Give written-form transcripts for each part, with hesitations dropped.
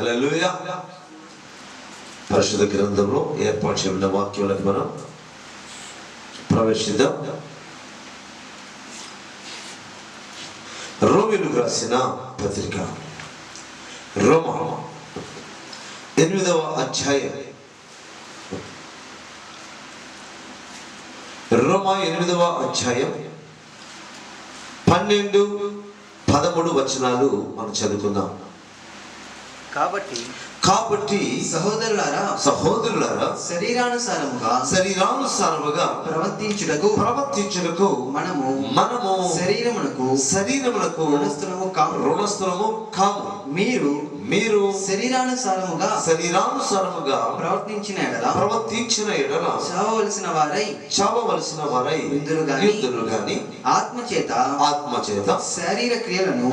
హల్లెలూయా. పరిశుద్ధ గ్రంథంలో ఏర్పాటు చేయబడిన వాక్యాలకు మనం ప్రవేశిద్దాం. రోమీయులకు రాసిన పత్రిక రోమా 8వ అధ్యాయం. రోమా 8వ అధ్యాయం 12, 13 వచనాలు మనం చదువుకుందాం. కాబట్టి సహోదరులారా శరీరానుసారముగా ప్రవర్తించుటకు మనము శరీరమునకు రుణస్థులము కాము. మీరు శరీరానుసారముగా ప్రవర్తించిన ఎడల చావవలసిన వారై ఇందురు గాని ఆత్మచేత శారీర క్రియలను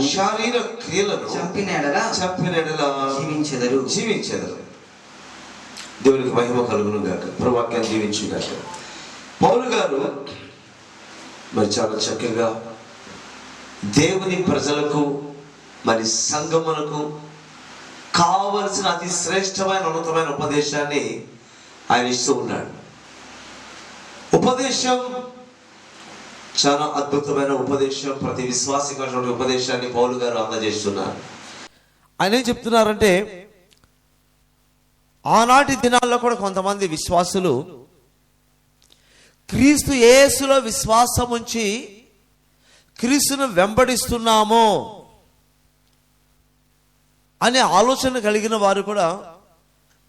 చంపిన ఎడల జీవించెదరు. దేవునికి మహిమ కలుగును గాక. ప్రవాక్యాన్ని జీవించు గాక. పౌలు గారు మరి చాలా చక్కగా దేవుని ప్రజలకు మరి సంఘమునకు కావలసిన అతి శ్రేష్టమైన ఉన్నతమైన ఉపదేశాన్ని ఆయన ఇస్తూ ఉన్నాడు. ఉపదేశం చాలా అద్భుతమైన ఉపదేశం. ప్రతి విశ్వాసికి ఉపదేశాన్ని పౌలు గారు అందజేస్తున్నారు. ఆయన ఏం చెప్తున్నారంటే, ఆనాటి దినాల్లో కూడా కొంతమంది విశ్వాసులు క్రీస్తు యేసులో విశ్వాసం ఉంచి క్రీస్తును వెంబడిస్తున్నామో అనే ఆలోచన కలిగిన వారు కూడా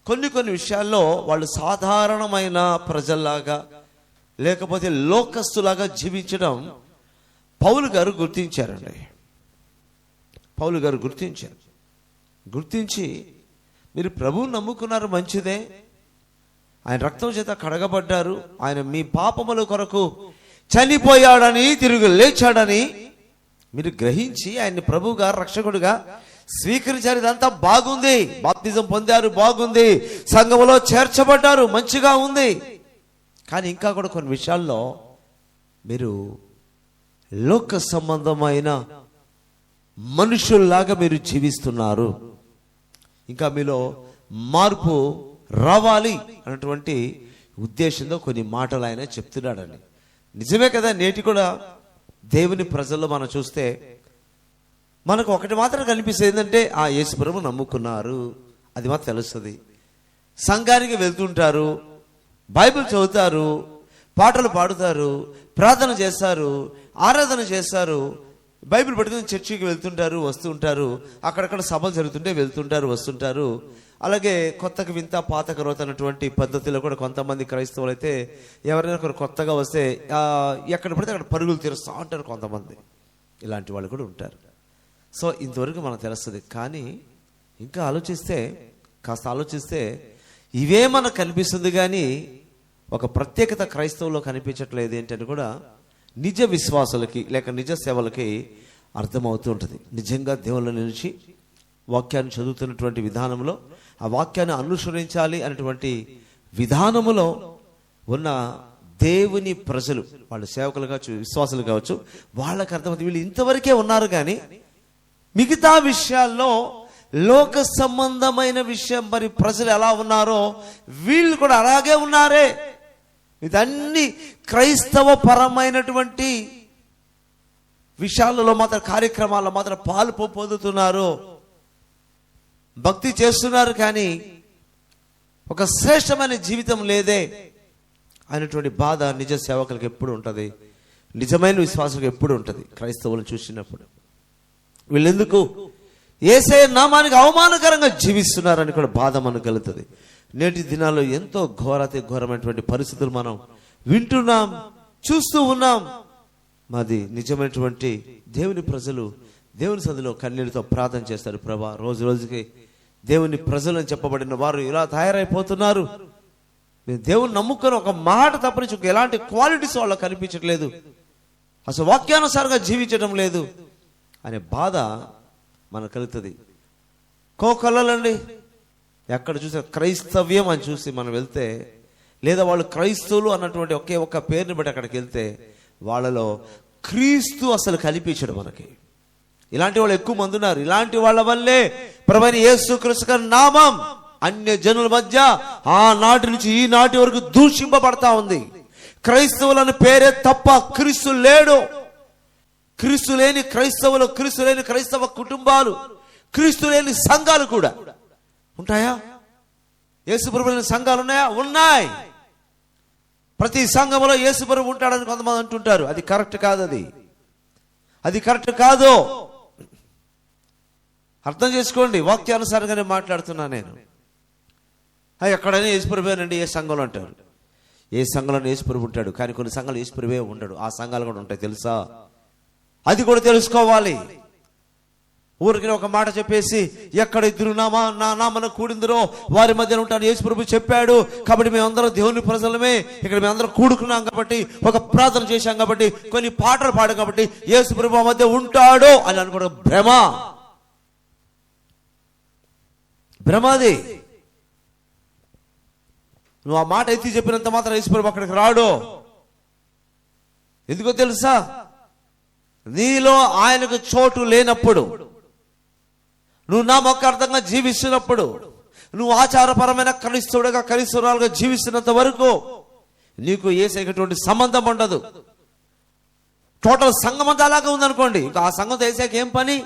కొన్ని విషయాల్లో వాళ్ళు సాధారణమైన ప్రజల్లాగా లేకపోతే లోకస్తులాగా జీవించడం పౌలు గారు గుర్తించారండి. పౌలు గారు గుర్తించి మీరు ప్రభువుని నమ్ముకున్నారు, మంచిదే, ఆయన రక్తం చేత కడగబడ్డారు, ఆయన మీ పాపముల కొరకు చనిపోయాడని తిరిగి లేచాడని మీరు గ్రహించి ఆయన్ని ప్రభువుగా రక్షకుడిగా స్వీకరించారు. ఇదంతా బాగుంది. బాప్తిజం పొందారు, బాగుంది. సంఘములో చేర్చబడ్డారు, మంచిగా ఉంది. కానీ ఇంకా కూడా కొన్ని విషయాల్లో మీరు లోక సంబంధమైన మనుషుల్లాగా మీరు జీవిస్తున్నారు. ఇంకా మీలో మార్పు రావాలి అన్నటువంటి ఉద్దేశంతో కొన్ని మాటలు ఆయన చెప్తున్నాడండి. నిజమే కదా. నేటి కూడా దేవుని ప్రజల్లో మనం చూస్తే మనకు ఒకటి మాత్రం కనిపిస్తుంది, ఏంటంటే ఆ యేసు ప్రభువును నమ్ముకున్నారు, అది మాత్రం తెలుస్తుంది. సంఘానికి వెళ్తుంటారు, బైబిల్ చదువుతారు, పాటలు పాడుతారు, ప్రార్థన చేస్తారు, ఆరాధన చేస్తారు, బైబిల్ పట్టుకుని చర్చికి వెళ్తుంటారు, వస్తుంటారు, అక్కడక్కడ సభలు జరుగుతుంటే వెళ్తుంటారు, వస్తుంటారు. అలాగే కొత్తకు వింత పాతక రోత అన్నటువంటి పద్ధతిలో కూడా కొంతమంది క్రైస్తవులు అయితే ఎవరైనా ఒకరు కొత్తగా వస్తే ఎక్కడ పడితే అక్కడ పరుగులు తీరుస్తూ ఉంటారు కొంతమంది. ఇలాంటి వాళ్ళు కూడా ఉంటారు. సో ఇంతవరకు మనకు తెలుస్తుంది. కానీ ఇంకా కాస్త ఆలోచిస్తే ఇవే మనకు కనిపిస్తుంది, కానీ ఒక ప్రత్యేకత క్రైస్తవులో కనిపించట్లేదు. ఏంటని కూడా నిజ విశ్వాసులకి లేక నిజ సేవలకి అర్థమవుతూ ఉంటుంది. నిజంగా దేవుళ్ళ నుంచి వాక్యాన్ని చదువుతున్నటువంటి విధానంలో, ఆ వాక్యాన్ని అనుసరించాలి అనేటువంటి విధానములో ఉన్న దేవుని ప్రజలు, వాళ్ళు సేవకులు కావచ్చు, విశ్వాసులు కావచ్చు, వాళ్ళకి అర్థమవుతుంది వీళ్ళు ఇంతవరకే ఉన్నారు. కానీ మిగతా విషయాల్లో లోక సంబంధమైన విషయం మరి ప్రజలు ఎలా ఉన్నారో వీళ్ళు కూడా అలాగే ఉన్నారే. ఇదన్నీ క్రైస్తవ పరమైనటువంటి విషయాలలో మాత్రం, కార్యక్రమాల్లో మాత్రం పాలు పొందుతున్నారు, భక్తి చేస్తున్నారు, కానీ ఒక శ్రేష్టమైన జీవితం లేదే అనేటువంటి బాధ నిజ సేవకులకు ఎప్పుడు ఉంటుంది, నిజమైన విశ్వాసులకు ఎప్పుడు ఉంటుంది. క్రైస్తవులను చూసినప్పుడు వీళ్ళెందుకు యేసయ్య నామానికి అవమానకరంగా జీవిస్తున్నారని కూడా బాధ మనకు కలుగుతుంది. నేటి దినాల్లో ఎంతో ఘోరమైనటువంటి పరిస్థితులు మనం వింటున్నాం, చూస్తూ ఉన్నాం. మాది నిజమైనటువంటి దేవుని ప్రజలు దేవుని సన్నిధిలో కన్నీటితో ప్రార్థన చేస్తారు. ప్రభా, రోజు రోజుకి దేవుని ప్రజలు అని చెప్పబడిన వారు ఇలా తయారైపోతున్నారు. మేము దేవుని నమ్ముకొని ఒక మాట తప్పనించి ఎలాంటి క్వాలిటీస్ వాళ్ళకి కనిపించట్లేదు, అసలు వాక్యానుసారంగా జీవించడం లేదు అనే బాధ మనకు కలుగుతుంది. కోకొల్లలండి, ఎక్కడ చూసే క్రైస్తవ్యం అని చూసి మనం వెళ్తే, లేదా వాళ్ళు క్రైస్తవులు అన్నటువంటి ఒకే ఒక్క పేరుని బట్టి అక్కడికి వెళ్తే వాళ్ళలో క్రీస్తు అసలు కనిపించడు మనకి. ఇలాంటి వాళ్ళు ఎక్కువ మంది ఉన్నారు. ఇలాంటి వాళ్ళ వల్లే ప్రభువైన యేసుక్రీస్తు నామం అన్య జనుల మధ్య ఆనాటి నుంచి ఈనాటి వరకు దూషింపబడతా ఉంది. క్రైస్తవులని పేరే తప్ప క్రీస్తు లేడు. క్రీస్తు లేని క్రైస్తవులు, క్రీస్తు లేని క్రైస్తవ కుటుంబాలు, క్రీస్తు లేని సంఘాలు కూడా ఉంటాయా? యేసుప్రభు లేని సంఘాలు ఉన్నాయా? ఉన్నాయి. ప్రతి సంఘంలో యేసుప్రభు ఉంటాడని కొంతమంది అంటుంటారు. అది కరెక్ట్ కాదు. అది కరెక్ట్ కాదు. అర్థం చేసుకోండి. వాక్యానుసారంగానే మాట్లాడుతున్నా నేను. ఎక్కడైనా యేసుప్రభునండి ఏ సంఘంలో అంటారు. ఏ సంఘంలో యేసుప్రభు ఉంటాడు, కానీ కొన్ని సంఘాలు యేసుప్రభువే ఉండడు. ఆ సంఘాలు కూడా ఉంటాయి, తెలుసా? అది కూడా తెలుసుకోవాలి. ఊరికి ఒక మాట చెప్పేసి ఎక్కడ ఇద్దరు నామన కూడిందరో వారి మధ్యన ఉంటాను యేసుప్రభు చెప్పాడు కాబట్టి మేమందరం దేవుని ప్రజలమే, ఇక్కడ మేమందరం కూడుకున్నాం కాబట్టి, ఒక ప్రార్థన చేశాం కాబట్టి, కొన్ని పాటలు పాడాం కాబట్టి యేసుప్రభు మధ్య ఉంటాడు అని అనుకోవడం భ్రమది. నువ్వు ఆ మాట ఎత్తి చెప్పినంత మాత్రం యేసుప్రభు అక్కడికి రాడు. ఎందుకో తెలుసా? నీలో ఆయనకు చోటు లేనప్పుడు, నువ్వు నామకార్థంగా జీవిస్తున్నప్పుడు, నువ్వు ఆచారపరమైన క్రైస్తవుడుగా క్రైస్తవురాలుగా జీవిస్తున్నంత వరకు నీకు యేసుకి సంబంధం ఉండదు. టోటల్ సంఘం అంతా అలాగే ఉందనుకోండి. ఇంకా ఆ సంఘంతో యేసుకి ఏం పని?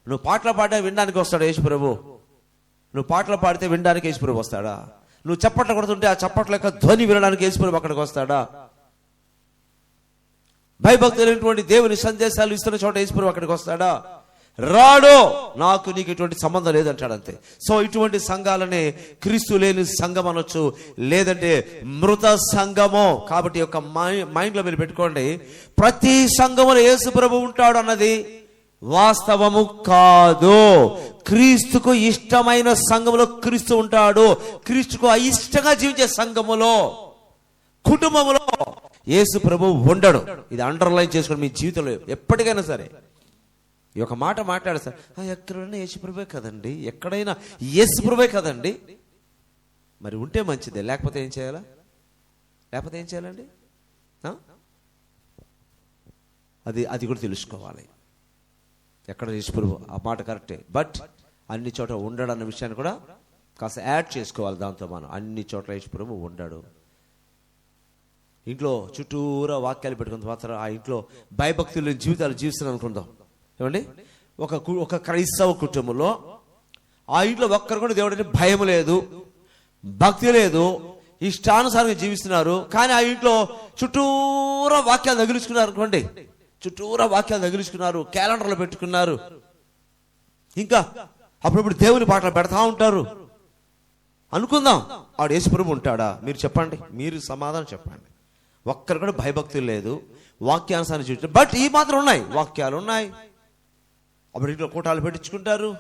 నువ్వు పాటలు పాడితే వినడానికి వస్తాడు యేసుప్రభు. నువ్వు పాటలు పాడితే వినడానికి యేసుప్రభు వస్తాడా? నువ్వు చప్పట్లు కొడుతుంటే ఆ చప్పట్ల యొక్క ధ్వని వినడానికి యేసుప్రభు అక్కడికి వస్తాడా? భయభక్తులైనటువంటి దేవుని సందేశాలు ఇస్తున్న చోట యేసుప్రభు అక్కడికి వస్తాడా? రాడు. నాకు నీకు ఇటువంటి సంబంధం లేదంటాడు, అంతే. సో ఇటువంటి సంఘాలనే క్రీస్తు లేని సంఘం అనొచ్చు, లేదంటే మృత సంఘము. కాబట్టి ఒక మైండ్ లో మీరు పెట్టుకోండి, ప్రతి సంఘములో యేసుప్రభు ఉంటాడు అన్నది వాస్తవము కాదు. క్రీస్తుకు ఇష్టమైన సంఘములో క్రీస్తు ఉంటాడు. క్రీస్తుకు అయిష్టంగా జీవించే సంఘములో, కుటుంబంలో యేసు ప్రభు ఉండడు. ఇది అండర్లైన్ చేసుకోండి మీ జీవితంలో ఎప్పటికైనా సరే. ఈ ఒక మాట మాట్లాడతారు, ఎక్కడైనా యేసు ప్రభువే కదండి, ఎక్కడైనా యేసు ప్రభువే కదండి. మరి ఉంటే మంచిదే, లేకపోతే ఏం చేయాలా? లేకపోతే ఏం చేయాలండి? అది కూడా తెలుసుకోవాలి. ఎక్కడ యేసు ప్రభు ఆ మాట కరెక్టే, బట్ అన్ని చోట్ల ఉండడు అన్న విషయాన్ని కూడా కాస్త యాడ్ చేసుకోవాలి. దాంతో మనం అన్ని చోట్ల యేసు ప్రభు ఉండడు. ఇంట్లో చుట్టూరా వాక్యాలు పెట్టుకున్న మాత్రం ఆ ఇంట్లో భయభక్తుల జీవితాలు జీవిస్తున్నాం అనుకుందాం. ఏమండి, ఒక క్రైస్తవ కుటుంబంలో ఆ ఇంట్లో ఒక్కరు కూడా దేవుడిని భయం లేదు, భక్తి లేదు, ఇష్టానుసారంగా జీవిస్తున్నారు. కానీ ఆ ఇంట్లో చుట్టూరా వాక్యాలు తగిలించుకున్నారు అనుకోండి, చుట్టూరా వాక్యాలు తగిలించుకున్నారు, క్యాలెండర్లు పెట్టుకున్నారు, ఇంకా అప్పుడప్పుడు దేవుని పాటలు పెడతా ఉంటారు అనుకుందాం. ఆడు యేసుప్రభు ఉంటాడా? మీరు చెప్పండి, మీరు సమాధానం చెప్పండి. ఒక్కరు కూడా భయభక్తులు లేదు, వాక్యానుసారం చూపించారు. బట్ ఈ మాత్రం ఉన్నాయి, వాక్యాలు ఉన్నాయి. అప్పుడు ఇంట్లో కూటాలు పెట్టించుకుంటారు.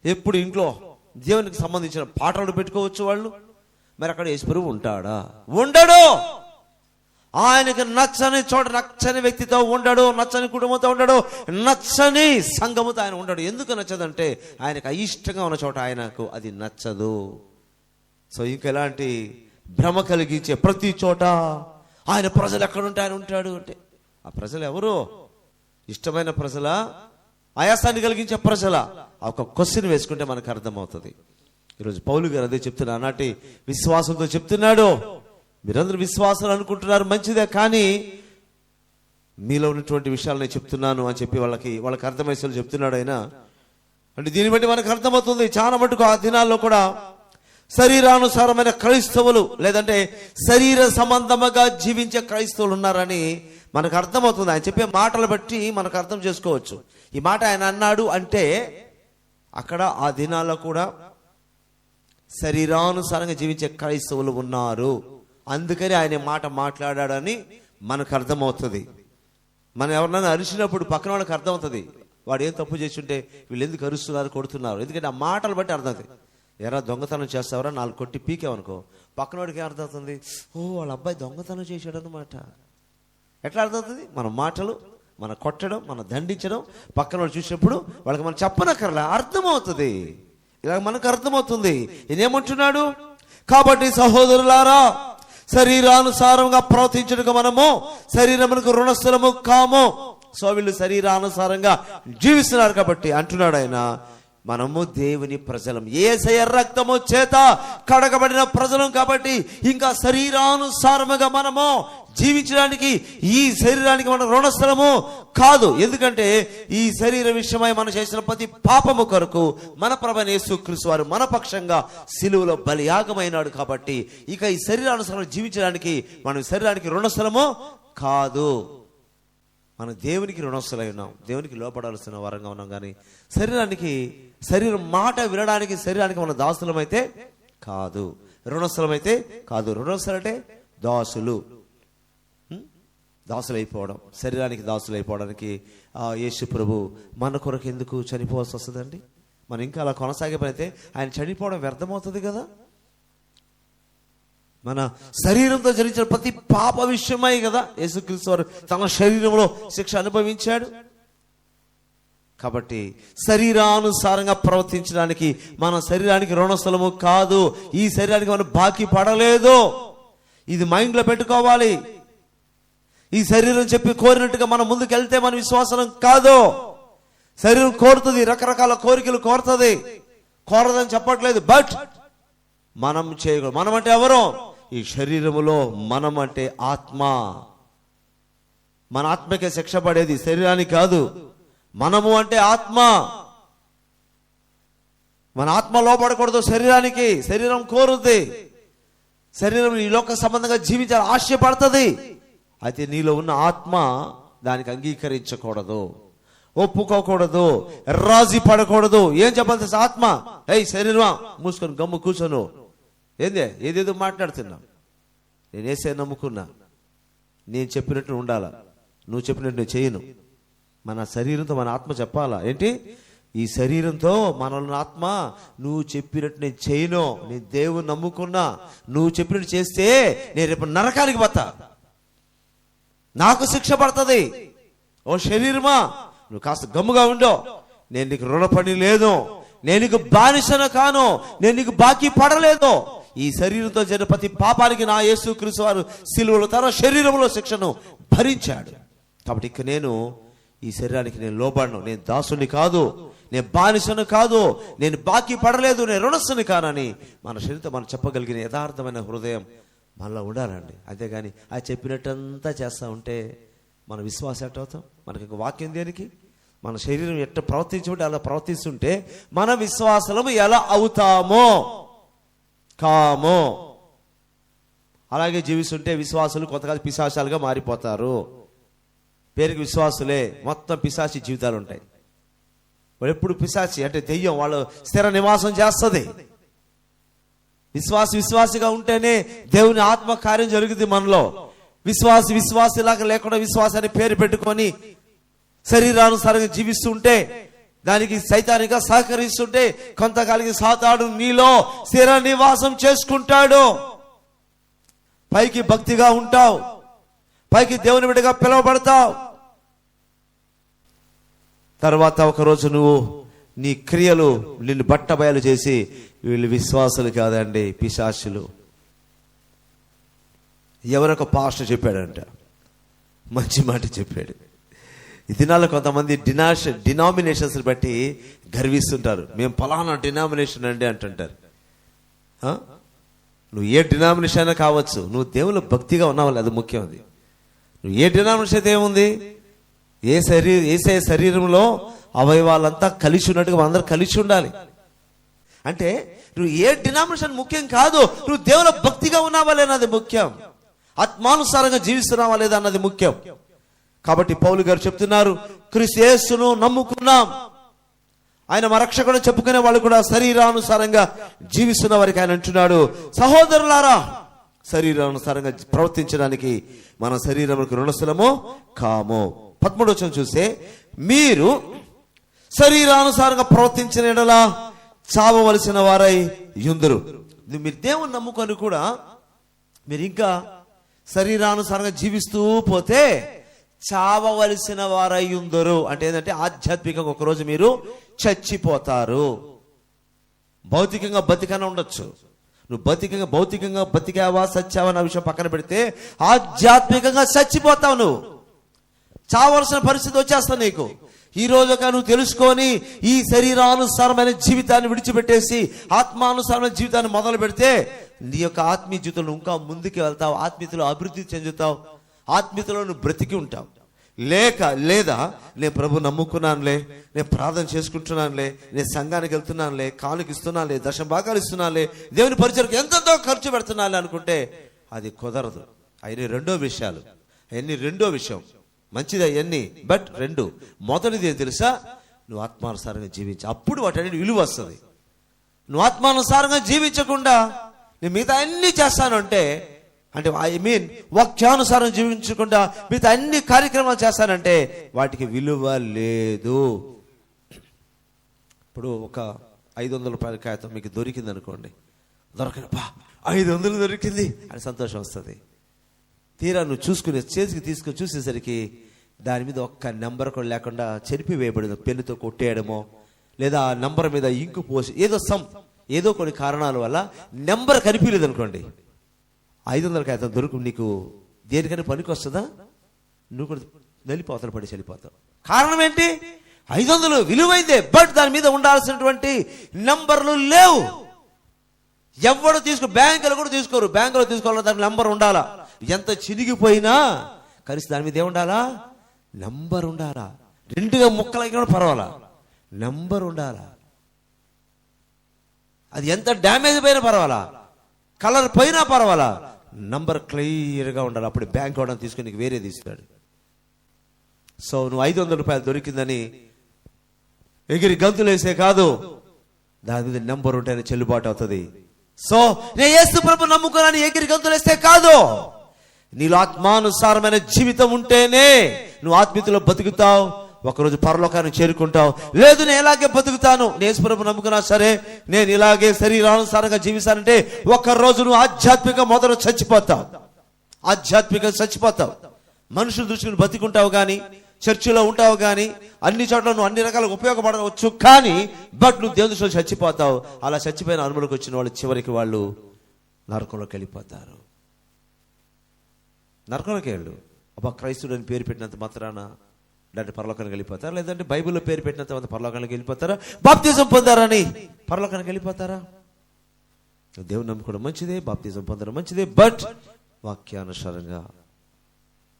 ఎప్పుడు ఇంట్లో దేవునికి సంబంధించిన పాటలు పెట్టుకోవచ్చు వాళ్ళు. మరి అక్కడ యేసుప్రభు ఉంటాడా? ఉండడు. ఆయనకు నచ్చని చోట, నచ్చని వ్యక్తితో ఉండడు, నచ్చని కుటుంబంతో ఉండడు, నచ్చని సంఘముతో ఆయన ఉండడు. ఎందుకు నచ్చదంటే ఆయనకు అయిష్టంగా ఉన్న చోట ఆయనకు అది నచ్చదు. సో ఇంక ఎలాంటి భ్రమ కలిగించే ప్రతి చోట ఆయన ప్రజలు ఎక్కడుంటే ఆయన ఉంటాడు అంటే, ఆ ప్రజలు ఎవరు? ఇష్టమైన ప్రజలా, ఆయాసాన్ని కలిగించే ప్రజలా? ఒక క్వశ్చన్ వేసుకుంటే మనకు అర్థమవుతుంది. ఈరోజు పౌలు గారు అదే చెప్తున్నా, ఆనాటి విశ్వాసంతో చెప్తున్నాడు. మీరందరూ విశ్వాసాలు అనుకుంటున్నారు, మంచిదే, కానీ మీలో ఉన్నటువంటి విషయాలు నేను చెప్తున్నాను అని చెప్పి వాళ్ళకి అర్థమయ్యేసలు చెప్తున్నాడు ఆయన. అంటే దీన్ని బట్టి మనకు అర్థమవుతుంది, చాలా మటుకు ఆ దినాల్లో కూడా శరీరానుసారమైన క్రైస్తవులు, లేదంటే శరీర సంబంధముగా జీవించే క్రైస్తవులు ఉన్నారని మనకు అర్థమవుతుంది. ఆయన చెప్పే మాటలు బట్టి మనకు అర్థం చేసుకోవచ్చు. ఈ మాట ఆయన అన్నాడు అంటే అక్కడ ఆ దినాల్లో కూడా శరీరానుసారంగా జీవించే క్రైస్తవులు ఉన్నారు. అందుకని ఆయన మాట మాట్లాడాడని మనకు అర్థమవుతుంది. మనం ఎవరినైనా అరిచినప్పుడు పక్కన వాళ్ళకి అర్థమవుతుంది, వాడు ఏం తప్పు చేస్తుంటే వీళ్ళు ఎందుకు అరుస్తున్నారు, కొడుతున్నారు. ఎందుకంటే ఆ మాటలు బట్టి అర్థమవుతుంది. ఎరా దొంగతనం చేస్తావరా, 4 కొట్టి పీకేవనుకో, పక్కన వాడికి ఏం అర్థమవుతుంది? ఓ వాళ్ళ అబ్బాయి దొంగతనం చేశాడు అనమాట. ఎట్లా అర్థమవుతుంది? మన మాటలు, మన కొట్టడం, మన దండించడం పక్కన వాళ్ళు చూసినప్పుడు వాళ్ళకి మనం చెప్పనక్కర్లా, అర్థమవుతుంది. ఇలా మనకు అర్థమవుతుంది. ఈయనేమంటున్నాడు? కాబట్టి సహోదరులారా, శరీరానుసారంగా ప్రవర్తించడానికి మనము శరీరమునకు రుణస్థలము కాము. సో వీళ్ళు శరీరానుసారంగా జీవిస్తున్నారు కాబట్టి అంటున్నాడు ఆయన, మనము దేవుని ప్రజలం, యేసయ్య రక్తము చేత కడగబడిన ప్రజలం కాబట్టి ఇంకా శరీరానుసారముగా మనము జీవించడానికి ఈ శరీరానికి మన రుణస్థలము కాదు. ఎందుకంటే ఈ శరీర విషయమై మనం చేసిన ప్రతి పాపము కొరకు మన ప్రభువైన యేసుక్రీస్తు వారు మన పక్షంగా సిలువలో బలియాగమైనాడు కాబట్టి ఇక ఈ శరీరానుసారం జీవించడానికి మనం శరీరానికి రుణస్థలము కాదు. మనం దేవునికి రుణస్థలై ఉన్నాం, దేవునికి లోపడాల్సిన వారంగా ఉన్నాం. కానీ శరీరం మాట వినడానికి శరీరానికి మన దాసులమైతే కాదు, రుణస్థలమైతే కాదు. రుణస్థలం అంటే దాసులు, దాసులైపోవడం, శరీరానికి దాసులైపోవడానికి యేసు ప్రభు మన కొరకు ఎందుకు చనిపోవాల్సి వస్తుందండి? మనం ఇంకా అలా కొనసాగిపోతే ఆయన చనిపోవడం వ్యర్థమవుతుంది కదా. మన శరీరంతో జరిగిన ప్రతి పాప విషయమై కదా యేసుక్రీస్తు వారు తన శరీరంలో శిక్ష అనుభవించాడు. కాబట్టి శరీరానుసారంగా ప్రవర్తించడానికి మన శరీరానికి రుణస్థలము కాదు, ఈ శరీరానికి మనం బాకీ పడలేదు. ఇది మైండ్లో పెట్టుకోవాలి. ఈ శరీరం చెప్పి కోరినట్టుగా మనం ముందుకు వెళ్తే మన విశ్వాసం కాదు. శరీరం కోరుతుంది, రకరకాల కోరికలు కోరుతుంది, కోరదని చెప్పట్లేదు. బట్ మనం చేయకూడదు. మనం అంటే ఎవరు? ఈ శరీరములో మనం అంటే ఆత్మ. మన ఆత్మకే శిక్ష పడేది, శరీరానికి కాదు. మనము అంటే ఆత్మ. మన ఆత్మ లోపడకూడదు శరీరానికి. శరీరం కోరుద్ది, శరీరం ఈ లోక సంబంధంగా జీవించాలి ఆశపడుతుంది. అయితే నీలో ఉన్న ఆత్మ దానికి అంగీకరించకూడదు, ఒప్పుకోకూడదు, రాజీ పడకూడదు. ఏం చెప్పాలి ఆత్మ? ఏయ్ శరీరమా, మూసుకొని గమ్ము కూర్చోను, ఏదేదో మాట్లాడుతున్నా, నేను యేసే నమ్ముకున్నా, నేను చెప్పినట్టు ఉండాలా, నువ్వు చెప్పినట్టు నేను చేయను. మన శరీరంతో మన ఆత్మ చెప్పాలా ఏంటి? ఈ శరీరంతో మనల్ని ఆత్మ, నువ్వు చెప్పినట్టు నేను చేయను, నేను దేవుని నమ్ముకున్నా, నువ్వు చెప్పినట్టు చేస్తే నేను రేపు నరకానికి పోతా, నాకు శిక్ష పడుతుంది. ఓ శరీరమా, నువ్వు కాస్త గమ్ముగా ఉండో, నేను నీకు రుణపడి లేదు, నేను నీకు బానిసను కాను, నేను నీకు బాకీ పడలేదు. ఈ శరీరంతో జరిగిన ప్రతి పాపానికి నా యేసుక్రీస్తు వారు సిలువలో తన శరీరంలో శిక్షను భరించాడు. కాబట్టి ఇక నేను ఈ శరీరానికి నేను లోబడను, నేను దాసుని కాదు, నేను బానిసను కాదు, నేను బాకీ పడలేదు, నేను రుణస్థుని కానని మన శరీరంతో మనం చెప్పగలిగిన యథార్థమైన హృదయం మనలో ఉండాలండి. అంతేగాని ఆ చెప్పినట్టంతా చేస్తూ ఉంటే మన విశ్వాసం ఎట్ట అవుతాం? మనకి ఇంక వాక్యం దేనికి? మన శరీరం ఎట్ట ప్రవర్తించుంటే అలా ప్రవర్తిస్తుంటే మన విశ్వాసము ఎలా అవుతామో కామో అలాగే జీవిస్తుంటే విశ్వాసులు కొంతకాలం పిశాచాలుగా మారిపోతారు. పేరుకి విశ్వాసులే, మొత్తం పిశాచి జీవితాలు ఉంటాయి. వాళ్ళు ఎప్పుడు పిశాచి అంటే దెయ్యం వాళ్ళు స్థిర నివాసం చేస్తుంది. విశ్వాసిగా ఉంటేనే దేవుని ఆత్మ కార్యం జరుగుతుంది మనలో. విశ్వాసిలాగా లేకుండా విశ్వాసాన్ని పేరు పెట్టుకొని శరీరానుసారంగా జీవిస్తుంటే, దానికి సైతానిగా సహకరిస్తుంటే కొంతకాలికి సాతాడు నీలో స్థిర నివాసం చేసుకుంటాడు. పైకి భక్తిగా ఉంటావు, పైకి దేవుని బిడ్డగా పిలువబడతావు, తర్వాత ఒకరోజు నువ్వు నీ క్రియలు నిన్ను బట్టబయలు చేసి వీళ్ళు విశ్వాసులు కాదండి, పిశాచులు. ఎవరొక పాస్టర్ చెప్పాడంట, మంచి మాట చెప్పాడు. ఈ దినాల్లో కొంతమంది డినామినేషన్స్ బట్టి గర్విస్తుంటారు. మేము ఫలానా డినామినేషన్ అండి అంటుంటారు. నువ్వు ఏ డినామినేషన్ అయినా కావచ్చు, నువ్వు దేవుళ్ళు భక్తిగా ఉన్నావు, అది ముఖ్యం. అది నువ్వు ఏ డినామినేషన్ అయితే ఏముంది? ఏ శరీరంలో అవయవాలంతా కలిసి ఉన్నట్టుగా అందరూ కలిసి ఉండాలి. అంటే నువ్వు ఏ డినామినేషన్ ముఖ్యం కాదు, నువ్వు దేవుల భక్తిగా ఉన్నావా లేదన్నది ముఖ్యం, ఆత్మానుసారంగా జీవిస్తున్నావా లేదా అన్నది ముఖ్యం. కాబట్టి పౌలు గారు చెప్తున్నారు, క్రీస్తు యేసును నమ్ముకున్నాం, ఆయన మా రక్షకుడు చెప్పుకునే వాళ్ళు కూడా శరీరానుసారంగా జీవిస్తున్న వారికి ఆయన అంటున్నాడు, సహోదరులారా శరీరానుసారంగా ప్రవర్తించడానికి మన శరీరములకు రుణస్థలము కాము. 13వ వచనం చూస్తే, మీరు శరీరానుసారంగా ప్రవర్తించిన యెడల చావవలసిన వారై యుందురు. మీరు దేవుని నమ్ముకొని కూడా మీరు ఇంకా శరీరానుసారంగా జీవిస్తూ పోతే చావవలసిన వారై యుందురు. అంటే ఏంటంటే ఆధ్యాత్మికంగా ఒకరోజు మీరు చచ్చిపోతారు. భౌతికంగా బతికనే ఉండొచ్చు, నువ్వు భౌతికంగా బతికావా సచ్చావా అన్న విషయం పక్కన పెడితే ఆధ్యాత్మికంగా చచ్చిపోతావు. నువ్వు చావలసిన పరిస్థితి వచ్చేస్తుంది నీకు. ఈ రోజుగా నువ్వు తెలుసుకొని ఈ శరీరానుసారమైన జీవితాన్ని విడిచిపెట్టేసి ఆత్మానుసారమైన జీవితాన్ని మొదలు పెడితే నీ యొక్క ఆత్మీయ జీవితంలో ఇంకా ముందుకు వెళ్తావు, ఆత్మీయతలో అభివృద్ధి చెందుతావు, ఆత్మీయతలో నువ్వు బ్రతికి ఉంటావు. లేదా నేను ప్రభు నమ్ముకున్నానులే, నేను ప్రార్థన చేసుకుంటున్నానులే, నేను సంఘానికి వెళ్తున్నానులే, కానుకిస్తున్నానులే, దశమ భాగాలు ఇస్తున్నానులే, దేవుని పరిచయకు ఎంతో ఖర్చు పెడుతున్నానులే అనుకుంటే అది కుదరదు. అవన్నీ రెండో విషయం మంచిది అవన్నీ. బట్ మొదటిది ఏం తెలుసా? నువ్వు ఆత్మానుసారంగా జీవించు, అప్పుడు వాటి విలువ వస్తుంది. నువ్వు ఆత్మానుసారంగా జీవించకుండా నేను మిగతా అన్ని చేస్తాను అంటే వాక్యానుసారం జీవించకుండా మిగతా అన్ని కార్యక్రమాలు చేస్తానంటే వాటికి విలువ లేదు. ఇప్పుడు ఒక 500 రూపాయల కాగితం మీకు దొరికింది అనుకోండి, దొరకని 500 దొరికింది అని సంతోషం వస్తుంది. తీరా నువ్వు చేతికి తీసుకొని చూసేసరికి దాని మీద ఒక్క నెంబర్ కూడా లేకుండా చెరిపి వేయబడింది, పెన్నుతో కొట్టేయడమో లేదా ఆ నెంబర్ మీద ఇంకు పోసి ఏదో కొన్ని కారణాల వల్ల నెంబర్ కనిపించలేదు అనుకోండి, 500 కాగితం దొరుకు నీకు దేనికైనా పనికి వస్తుందా? నువ్వు కూడా వెళ్ళిపోతావు, పడి వెళ్ళిపోతావు. కారణం ఏంటి? 500 విలువైందే, బట్ దాని మీద ఉండాల్సినటువంటి నెంబర్లు లేవు. ఎవరు బ్యాంకులో కూడా తీసుకోరు. బ్యాంకులో తీసుకోవాలన్నా దాని నెంబర్ ఉండాలా. ఎంత చినిగిపోయినా కలిసి దాని మీద ఏముండాలా? నంబర్ ఉండాలా. 2గా ముక్కలకి కూడా పర్వాలా, నంబర్ ఉండాలా. అది ఎంత డ్యామేజ్ పోయినా పర్వాలా, కలర్ పోయినా పర్వాలా, నంబర్ క్లియర్గా ఉండాలి. అప్పుడు బ్యాంక్ వాడని తీసుకుని నీకు వేరేది ఇస్తాడు. సో నువ్వు 500 రూపాయలు దొరికిందని ఎగిరి గంతులు వేసే కాదు, దాని మీద నెంబర్ ఉంటేనే చెల్లుబాటు అవుతుంది. సో నేను యేసు ప్రభు నమ్ముకున్నాను ఎగిరి గంతులు వేస్తే కాదు, నీలో ఆత్మానుసారమైన జీవితం ఉంటేనే నువ్వు ఆత్మీయతలో బతుకుతావు, ఒకరోజు పరలోకాన్ని చేరుకుంటావు. లేదు నేను ఇలాగే బతుకుతాను, యేసు ప్రభు నమ్ముకున్నా సరే నేను ఇలాగే శరీరానుసారంగా జీవిస్తానంటే ఒక్కరోజు నువ్వు ఆధ్యాత్మిక మొదలు చచ్చిపోతావు. మనుషులు దృష్టిని బతికుంటావు కానీ, చర్చిలో ఉంటావు కానీ, అన్ని చోట్ల నువ్వు అన్ని రకాలుగా ఉపయోగపడవచ్చు కానీ బట్ నువ్వు దేవుని దృష్టిలో చచ్చిపోతావు. అలా చచ్చిపోయిన అనుభవంలోకి వచ్చిన వాళ్ళు చివరికి వాళ్ళు నరకంలోకి వెళ్ళిపోతారు. నరకంలోకి వెళ్ళు. క్రైస్తుడు అని పేరు పెట్టినంత మాత్రాన అంటే పరలోకానికి వెళ్ళిపోతారా? లేదంటే బైబిల్లో పేరు పెట్టినంత మంది పరలోకానికి వెళ్ళిపోతారా? బాప్తిజం పొందారని పరలోకానికి వెళ్ళిపోతారా? దేవుని నమ్ముకోవడం మంచిదే, బాప్తిజం పొందడం మంచిదే, బట్ వాక్యానుసారంగా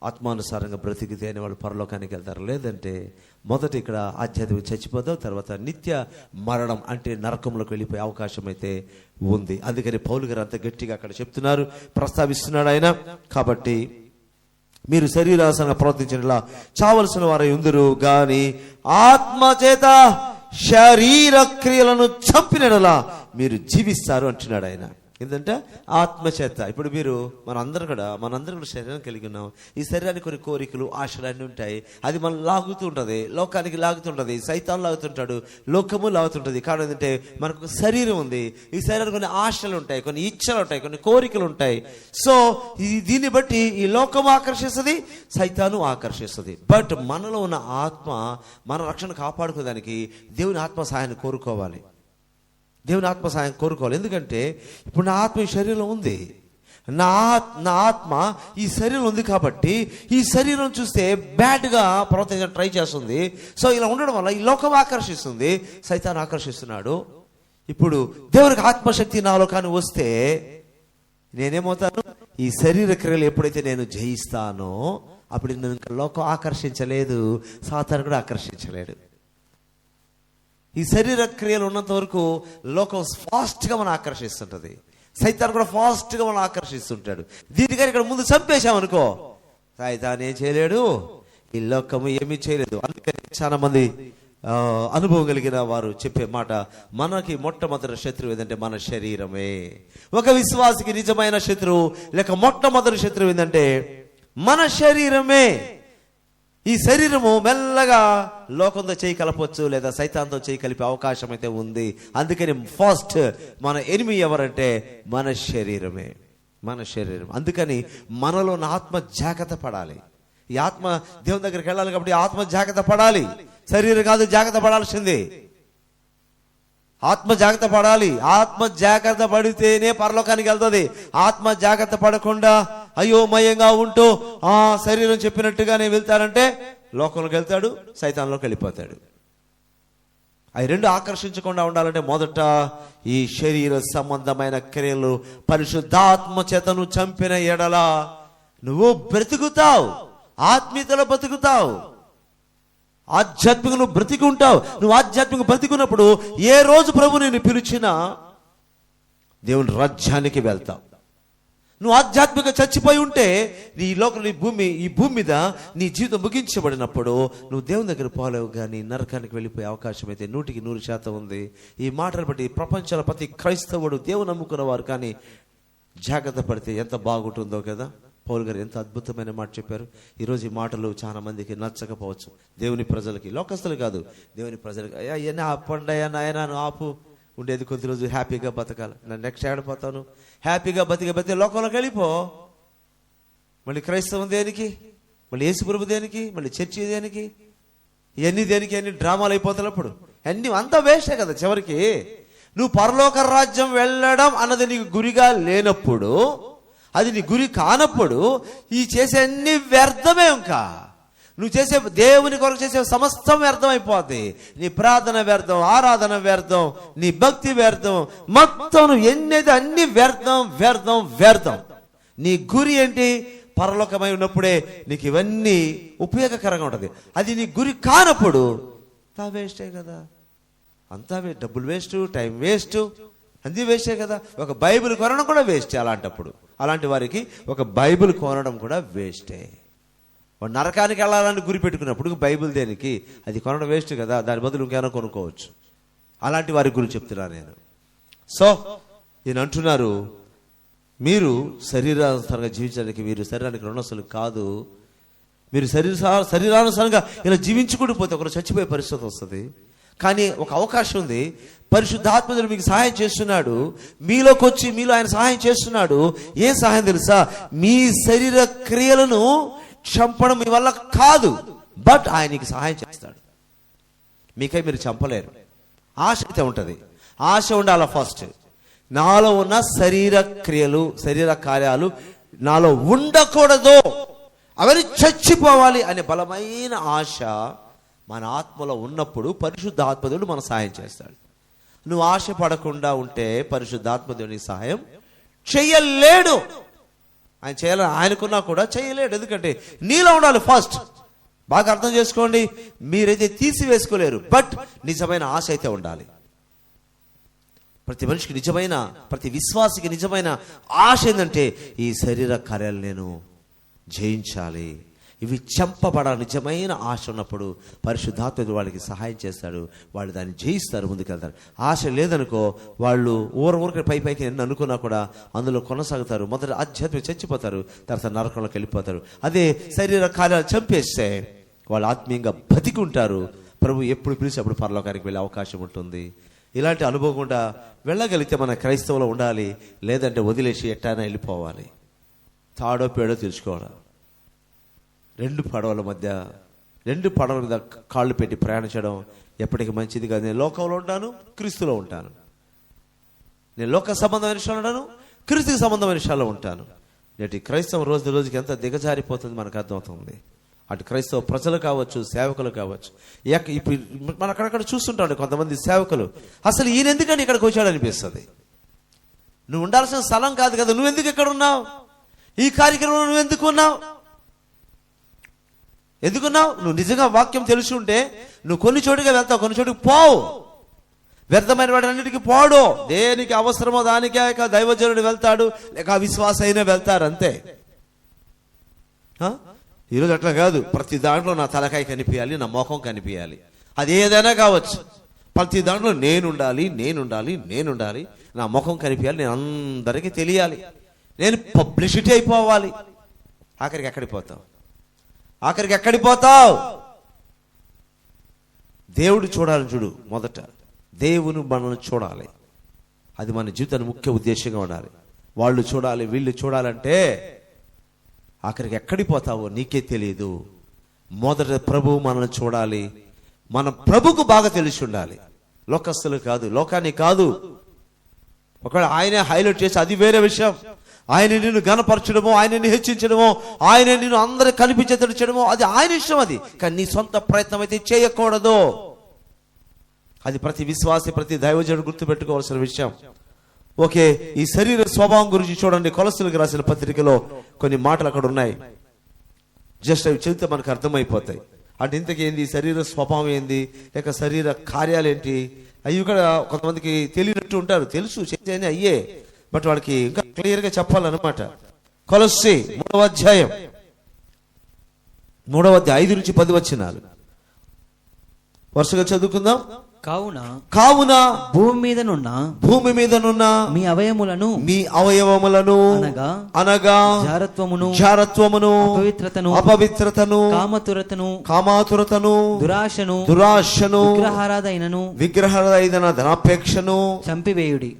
ఆత్మానుసారంగా బ్రతికితే అని వాళ్ళు పరలోకానికి వెళ్తారు. లేదంటే మొదట ఇక్కడ ఆధ్యాత్మిక చచ్చిపోతావు, తర్వాత నిత్య మరణం అంటే నరకంలోకి వెళ్ళిపోయే అవకాశం అయితే ఉంది. అందుకని పౌలు గారు అంత గట్టిగా అక్కడ చెప్తున్నారు, ప్రస్తావిస్తున్నాడు ఆయన. కాబట్టి మీరు శరీరాసంగా ప్రవర్తించినలా చావలసిన వారు ఉందరు గాని ఆత్మ చేత శరీర క్రియలను చంపినలా మీరు జీవిస్తారు అంటున్నాడు ఆయన. ఏంటంటే ఆత్మచేత. ఇప్పుడు మనందరం కూడా శరీరం కలిగి ఉన్నాం. ఈ శరీరానికి కొన్ని కోరికలు, ఆశలు అన్నీ ఉంటాయి. అది మనం లాగుతూ ఉంటుంది, లోకానికి లాగుతుంటుంది, సైతాన్ లాగుతుంటాడు, లోకము లాగుతుంటుంది. కారణం ఏంటంటే మనకు శరీరం ఉంది. ఈ శరీరానికి కొన్ని ఆశలు ఉంటాయి, కొన్ని ఇచ్చలు ఉంటాయి, కొన్ని కోరికలు ఉంటాయి. సో దీన్ని బట్టి ఈ లోకము ఆకర్షిస్తుంది, సైతాను ఆకర్షిస్తుంది. బట్ మనలో ఉన్న ఆత్మ మన రక్షణ కాపాడుకోవడానికి దేవుని ఆత్మ సహాయాన్ని కోరుకోవాలి. ఎందుకంటే ఇప్పుడు నా ఆత్మ ఈ శరీరంలో ఉంది, నా ఆత్మ ఈ శరీరం ఉంది. కాబట్టి ఈ శరీరం చూస్తే బ్యాడ్గా ప్రవర్తించడానికి ట్రై చేస్తుంది. సో ఇలా ఉండడం వల్ల ఈ లోకం ఆకర్షిస్తుంది, సైతాన్ ఆకర్షిస్తున్నాడు. ఇప్పుడు దేవునికి ఆత్మశక్తి నాలో కానీ వస్తే నేనేమవుతాను? ఈ శరీర క్రియలు ఎప్పుడైతే నేను జయిస్తానో అప్పుడు నేను ఇంకా లోకం ఆకర్షించలేదు, సాతాను కూడా ఆకర్షించలేడు. ఈ శరీర క్రియలు ఉన్నంత వరకు లోకం ఫాస్ట్గా మనం ఆకర్షిస్తుంటది, సైతాన్ కూడా ఫాస్ట్గా మనం ఆకర్షిస్తుంటాడు. దీనికని ఇక్కడ ముందు చంపేశామనుకో సైతాన్ ఏం చేయలేడు, ఈ లోకము ఏమీ చేయలేదు. అందుకని చాలా మంది అనుభవం కలిగిన వారు చెప్పే మాట, మనకి మొట్టమొదటి శత్రువు ఏదంటే మన శరీరమే. ఒక విశ్వాసికి నిజమైన శత్రువు లేక మొట్టమొదటి శత్రువు ఏంటంటే మన శరీరమే. ఈ శరీరము మెల్లగా లోకంతో చేయి కలపవచ్చు, లేదా సైతాన్తో చేయి కలిపే అవకాశం అయితే ఉంది. అందుకని ఫస్ట్ మన ఎనిమి ఎవరంటే మన శరీరమే, మన శరీరం. అందుకని మనలో ఉన్న ఆత్మ జాగ్రత్త పడాలి. ఈ ఆత్మ దేవుని దగ్గరికి వెళ్ళాలి కాబట్టి ఆత్మ జాగ్రత్త పడాలి. శరీరం కాదు జాగ్రత్త పడాల్సింది, ఆత్మ జాగ్రత్త పడాలి. ఆత్మ జాగ్రత్త పడితేనే పరలోకానికి వెళ్తుంది. ఆత్మ జాగ్రత్త పడకుండా అయోమయంగా ఉంటూ ఆ శరీరం చెప్పినట్టుగానే వెళ్తాడంటే లోకంలోకి వెళ్తాడు, సైతాన్లోకి వెళ్ళిపోతాడు. అవి రెండు ఆకర్షించకుండా ఉండాలంటే మొదట ఈ శరీర సంబంధమైన క్రియలు పరిశుద్ధాత్మ చేతను చంపిన ఎడల నువ్వు బ్రతుకుతావు, ఆత్మీయతలో బ్రతుకుతావు, ఆధ్యాత్మిక నువ్వు బ్రతికి ఉంటావు. నువ్వు ఆధ్యాత్మిక బ్రతికున్నప్పుడు ఏ రోజు ప్రభు నేను పిలిచినా దేవుని రాజ్యానికి వెళ్తావు. నువ్వు ఆధ్యాత్మిక చచ్చిపోయి ఉంటే ఈ భూమి మీద నీ జీవితం ముగించబడినప్పుడు నువ్వు దేవుని దగ్గర పోలేవు, కానీ నరకానికి వెళ్ళిపోయే అవకాశం అయితే 100% ఉంది. ఈ మాటలు బట్టి ప్రపంచంలో ప్రతి క్రైస్తవుడు దేవుని నమ్ముకున్న వారు కానీ జాగ్రత్త పడితే ఎంత బాగుంటుందో కదా. పౌలు గారు ఎంత అద్భుతమైన మాట చెప్పారు. ఈరోజు ఈ మాటలు చాలా మందికి నచ్చకపోవచ్చు, దేవుని ప్రజలకి, లోకస్తులు కాదు, దేవుని ప్రజలకి. అయ్యా ఎన్ని ఆపండయ్యా నాయన, ఆపు, ఉండేది కొద్ది రోజు హ్యాపీగా బతకాలి, నేను నెక్స్ట్ ఏడపోతాను, హ్యాపీగా బతికే లోకంలోకి వెళ్ళిపో. మళ్ళీ క్రైస్తవం దేనికి, మళ్ళీ యేసుప్రభు దేనికి, మళ్ళీ చర్చి దేనికి, ఇవన్నీ దేనికి, అన్ని డ్రామాలు అయిపోతున్నప్పుడు అన్ని అంతా వేస్టే కదా. చివరికి నువ్వు పరలోక రాజ్యం వెళ్ళడం అన్నది నీకు గురిగా లేనప్పుడు, అది నీ గురి కానప్పుడు ఈ చేసే అన్ని వ్యర్థమే. ఇంకా నువ్వు చేసే దేవుని కొరకు చేసే సమస్తం వ్యర్థం అయిపోద్ది. నీ ప్రార్థన వ్యర్థం, ఆరాధన వ్యర్థం, నీ భక్తి వ్యర్థం, మొత్తం నువ్వు ఎన్నైతే అన్ని వ్యర్థం వ్యర్థం వ్యర్థం. నీ గురి ఏంటి? పరలోకమై ఉన్నప్పుడే నీకు ఇవన్నీ ఉపయోగకరంగా ఉంటుంది. అది నీ గురి కానప్పుడు అంతా వేస్టే కదా. అంతా డబ్బులు వేస్ట్, టైం వేస్ట్, అన్నీ వేస్టే కదా. ఒక బైబిల్ కొనడం కూడా వేస్టే. అలాంటి వారికి ఒక బైబిల్ కొనడం కూడా వేస్టే. వాడు నరకానికి వెళ్ళాలని గురి పెట్టుకున్నప్పుడు బైబిల్ దేనికి, అది కొనడం వేస్ట్ కదా. దాని బదులు ఇంకేమైనా కొనుక్కోవచ్చు. అలాంటి వారి గురించి చెప్తున్నా నేను. సో ఈయన అంటున్నారు, మీరు శరీరానుసారంగా జీవించడానికి మీరు శరీరానికి రుణస్తులు కాదు. మీరు శరీరానుసారంగా ఇలా జీవించుకుంటూ పోతే ఒకరు చచ్చిపోయే పరిస్థితి వస్తుంది. కానీ ఒక అవకాశం ఉంది. పరిశుద్ధాత్ముడు మీకు సహాయం చేస్తున్నాడు, మీలోకి వచ్చి మీలో ఆయన సహాయం చేస్తున్నాడు. ఏం సహాయం తెలుసా? మీ శరీర క్రియలను చంపడం మీ వల్ల కాదు, బట్ ఆయన నీకు సహాయం చేస్తాడు. మీకై మీరు చంపలేరు. ఆశ అయితే ఉంటుంది, ఆశ ఉండాలి. ఫస్ట్ నాలో ఉన్న శరీర క్రియలు, శరీర కార్యాలు నాలో ఉండకూడదు, అవన్నీ చచ్చిపోవాలి అనే బలమైన ఆశ మన ఆత్మలో ఉన్నప్పుడు పరిశుద్ధాత్మదేవుడు మన సహాయం చేస్తాడు. నువ్వు ఆశ పడకుండా ఉంటే పరిశుద్ధాత్మదేవుని సహాయం చెయ్యలేడు. ఆయన చేయాలని ఆయనకున్నా కూడా చేయలేడు. ఎందుకంటే నీలో ఉండాలి ఫస్ట్. బాగా అర్థం చేసుకోండి. మీరైతే తీసివేసుకోలేరు, బట్ నిజమైన ఆశ అయితే ఉండాలి. ప్రతి మనిషికి నిజమైన, ప్రతి విశ్వాసికి నిజమైన ఆశ ఏంటంటే ఈ శరీర కార్యాలు నేను జయించాలి, ఇవి చంపబడాలి. నిజమైన ఆశ ఉన్నప్పుడు పరిశుద్ధాత్ముడు వాళ్ళకి సహాయం చేస్తాడు, వాళ్ళు దాన్ని జయిస్తారు, ముందుకెళ్తారు. ఆశ లేదనుకో వాళ్ళు ఊరికి పైకి ఎన్ని అనుకున్నా కూడా అందులో కొనసాగుతారు. మొదట ఆధ్యాత్మిక చచ్చిపోతారు, తర్వాత నరకంలోకి వెళ్ళిపోతారు. అదే శరీర కార్యాలు చంపేస్తే వాళ్ళు ఆత్మీయంగా బతికి ఉంటారు. ప్రభు ఎప్పుడు పిలిచి అప్పుడు పరలోకానికి వెళ్ళే అవకాశం ఉంటుంది. ఇలాంటి అనుభవం కూడా వెళ్ళగలిగితే మన క్రైస్తవులో ఉండాలి. లేదంటే వదిలేసి ఎట్టైనా వెళ్ళిపోవాలి. తాడో పేడో తెలుసుకోవాలి. రెండు పడవల మీద కాళ్ళు పెట్టి ప్రయాణించడం ఎప్పటికీ మంచిది కాదు. నేను లోకంలో ఉంటాను, క్రీస్తులో ఉంటాను. నేను లోక సంబంధమైన విషయాలు ఉంటాను, క్రీస్తుకి సంబంధమైన విషయాల్లో ఉంటాను. నేటి క్రైస్తవం రోజు రోజుకి ఎంత దిగజారిపోతుంది మనకు అర్థమవుతుంది. అటు క్రైస్తవ ప్రజలు కావచ్చు, సేవకులు కావచ్చు. ఇప్పుడు మనం అక్కడక్కడ చూస్తుంటాడు కొంతమంది సేవకులు, అసలు ఈయన ఎందుకని ఇక్కడికి వచ్చాడు అనిపిస్తుంది. నువ్వు ఉండాల్సిన స్థలం కాదు కదా, నువ్వెందుకు ఇక్కడ ఉన్నావు? ఈ కార్యక్రమంలో నువ్వెందుకు ఉన్నావు? ఎందుకున్నావు? నువ్వు నిజంగా వాక్యం తెలిసి ఉంటే నువ్వు కొన్ని చోటుగా వెళ్తావు, కొన్ని చోటుకి పోవు. వ్యర్థమైన వాటి అన్నిటికీ పోడు. దేనికి అవసరమో దానికే దైవజనుడు వెళ్తాడు, లేక విశ్వాస అయినా వెళ్తారు, అంతే. ఈరోజు అట్లా కాదు. ప్రతి దాంట్లో నా తలకాయ కనిపించాలి, నా ముఖం కనిపించాలి. అది ఏదైనా కావచ్చు. ప్రతి దాంట్లో నేనుండాలి, నా ముఖం కనిపించాలి, నేను అందరికీ తెలియాలి, నేను పబ్లిసిటీ అయిపోవాలి. ఆఖరికి ఎక్కడికి పోతావు? దేవుడు చూడాలని చూడు. మొదట దేవుని మనల్ని చూడాలి. అది మన జీవితానికి ముఖ్య ఉద్దేశంగా ఉండాలి. వాళ్ళు చూడాలి, వీళ్ళు చూడాలంటే ఆఖరికి ఎక్కడికి పోతావో నీకే తెలియదు. మొదట ప్రభు మనల్ని చూడాలి. మన ప్రభుకు బాగా తెలిసి ఉండాలి. లోకస్తులు కాదు, లోకాన్ని కాదు. ఒకవేళ ఆయనే హైలైట్ చేసి అది వేరే విషయం. ఆయన నిన్ను గణపరచడమో, ఆయన నిన్ను హెచ్చించడమో, ఆయన నిన్ను అందరికి కనిపించేటట్టు చేయడమో అది ఆయన ఇష్టం. అది కానీ నీ సొంత ప్రయత్నం అయితే చేయకూడదు. అది ప్రతి విశ్వాసి, ప్రతి దైవజనుడు గుర్తుపెట్టుకోవాల్సిన విషయం. ఓకే, ఈ శరీర స్వభావం గురించి చూడండి. కొలస్సీలకు రాసిన పత్రికలో కొన్ని మాటలు అక్కడ ఉన్నాయి. జస్ట్ అవి చదివితే మనకు అర్థమైపోతాయి. అంటే ఇంతకీ ఏంది శరీర స్వభావం, ఏంది లేక శరీర కార్యాలు ఏంటి, అవి కూడా కొంతమందికి తెలియనట్టు ఉంటారు. తెలుసు చేసేది అయ్యే, బట్ వాళ్ళకి ఇంకా క్లియర్ గా చెప్పాలన్నమాట. కొలస్సీ 3వ అధ్యాయం 5-10 వచనాలు వరుసగా చదువుకుందాం. కావున భూమి మీదనున్న మీ అవయవములను అనగా జారత్వమును అపవిత్రతను కామాతురతను దురాశను విగ్రహారాధన ధనాపేక్షను చంపివేయుడి.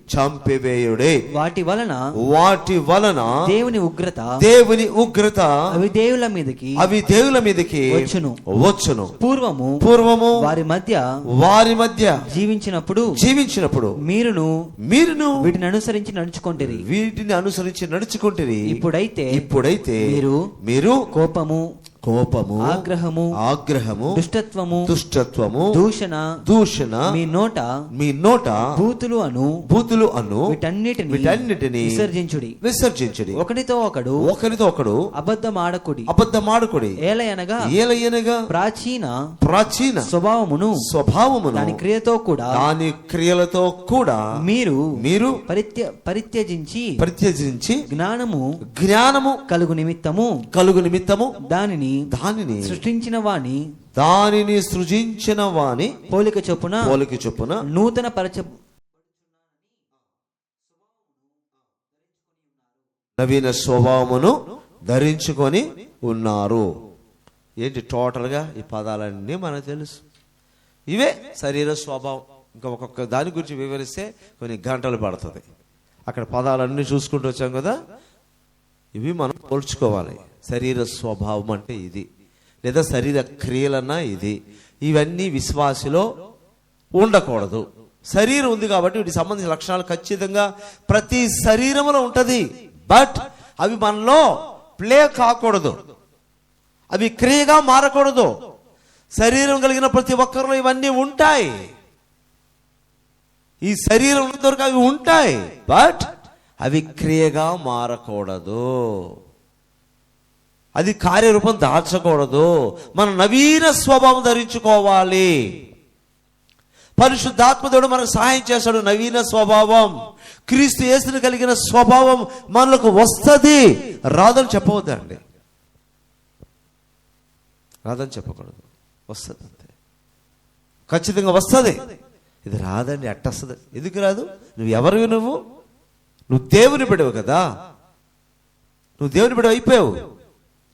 వాటి వలన దేవుని ఉగ్రత అవి దేవుల మీదకి వచ్చును. పూర్వము వారి మధ్య జీవించినప్పుడు మీరును వీటిని అనుసరించి నడుచుకుంటారు. ఇప్పుడైతే మీరు కోపము ఆగ్రహము దుష్టత్వము దూషణ మీ నోట బూతులు అను వీటన్నిటిని విసర్జించుడి. ఒకరితో ఒకడు అబద్ధమాడకుడి. ఏలయనగా ప్రాచీన స్వభావమును దాని క్రియలతో కూడా మీరు పరిత్యజించి జ్ఞానము కలుగు నిమిత్తము దానిని సృష్టించిన వాని పోలిక చొప్పున నూతన నవీన స్వభావమును ధరించుకొని ఉన్నారు. ఏంటి టోటల్ గా ఈ పదాలన్నీ మనకు తెలుసు. ఇవే శరీర స్వభావం. ఇంకా ఒక్కొక్క దాని గురించి వివరిస్తే కొన్ని గంటలు పడుతుంది. అక్కడ పదాలన్నీ చూసుకుంటూ వచ్చాం కదా, ఇవి మనం పోల్చుకోవాలి. శరీర స్వభావం అంటే ఇది, లేదా శరీర క్రియలన్నా ఇది. ఇవన్నీ విశ్వాసిలో ఉండకూడదు. శరీరం ఉంది కాబట్టి వీటికి సంబంధించిన లక్షణాలు ఖచ్చితంగా ప్రతి శరీరంలో ఉంటది. బట్ అవి మనలో ప్లే కాకూడదు, అవి క్రియగా మారకూడదు. శరీరం కలిగిన ప్రతి ఒక్కరిలో ఇవన్నీ ఉంటాయి. ఈ శరీరం ఉన్నంత వరకు అవి ఉంటాయి, బట్ అవి క్రియగా మారకూడదు, అది కార్యరూపం దాల్చకూడదు. మనం నవీన స్వభావం ధరించుకోవాలి. పరిశుద్ధాత్మదేవుడు మనకు సహాయం చేస్తాడు. నవీన స్వభావం, క్రీస్తు యేసుని కలిగిన స్వభావం మనకు వస్తుంది. రాదని చెప్పవద్దండి, రాదని చెప్పకూడదు, వస్తుంది అంతే. ఖచ్చితంగా వస్తుంది. ఇది రాదండి అట్టొస్తుంది. ఎందుకు రాదు? నువ్వు ఎవరివి? నువ్వు దేవుని బిడ్డవు కదా, నువ్వు దేవుని బిడ్డవు అయిపోయావు.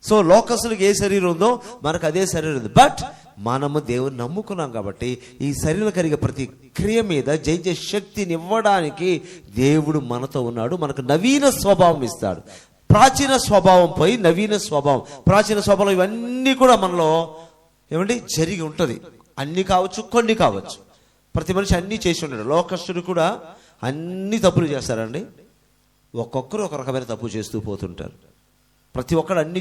సో లోకస్తులకు ఏ శరీరం ఉందో మనకు అదే శరీరం ఉంది. బట్ మనము దేవుని నమ్ముకున్నాం కాబట్టి ఈ శరీరం కలిగే ప్రతి క్రియ మీద జయించే శక్తిని ఇవ్వడానికి దేవుడు మనతో ఉన్నాడు. మనకు నవీన స్వభావం ఇస్తాడు. ప్రాచీన స్వభావం పోయి నవీన స్వభావం, ప్రాచీన స్వభావం ఇవన్నీ కూడా మనలో జరిగి ఉంటుంది. అన్ని కావచ్చు, కొన్ని కావచ్చు. ప్రతి మనిషి అన్నీ చేసి ఉన్నాడు. లోకస్తుడు కూడా అన్ని తప్పులు చేస్తారండి. ఒక్కొక్కరు ఒక రకమైన తప్పు చేస్తూ పోతుంటారు. ప్రతి ఒక్కరు అన్ని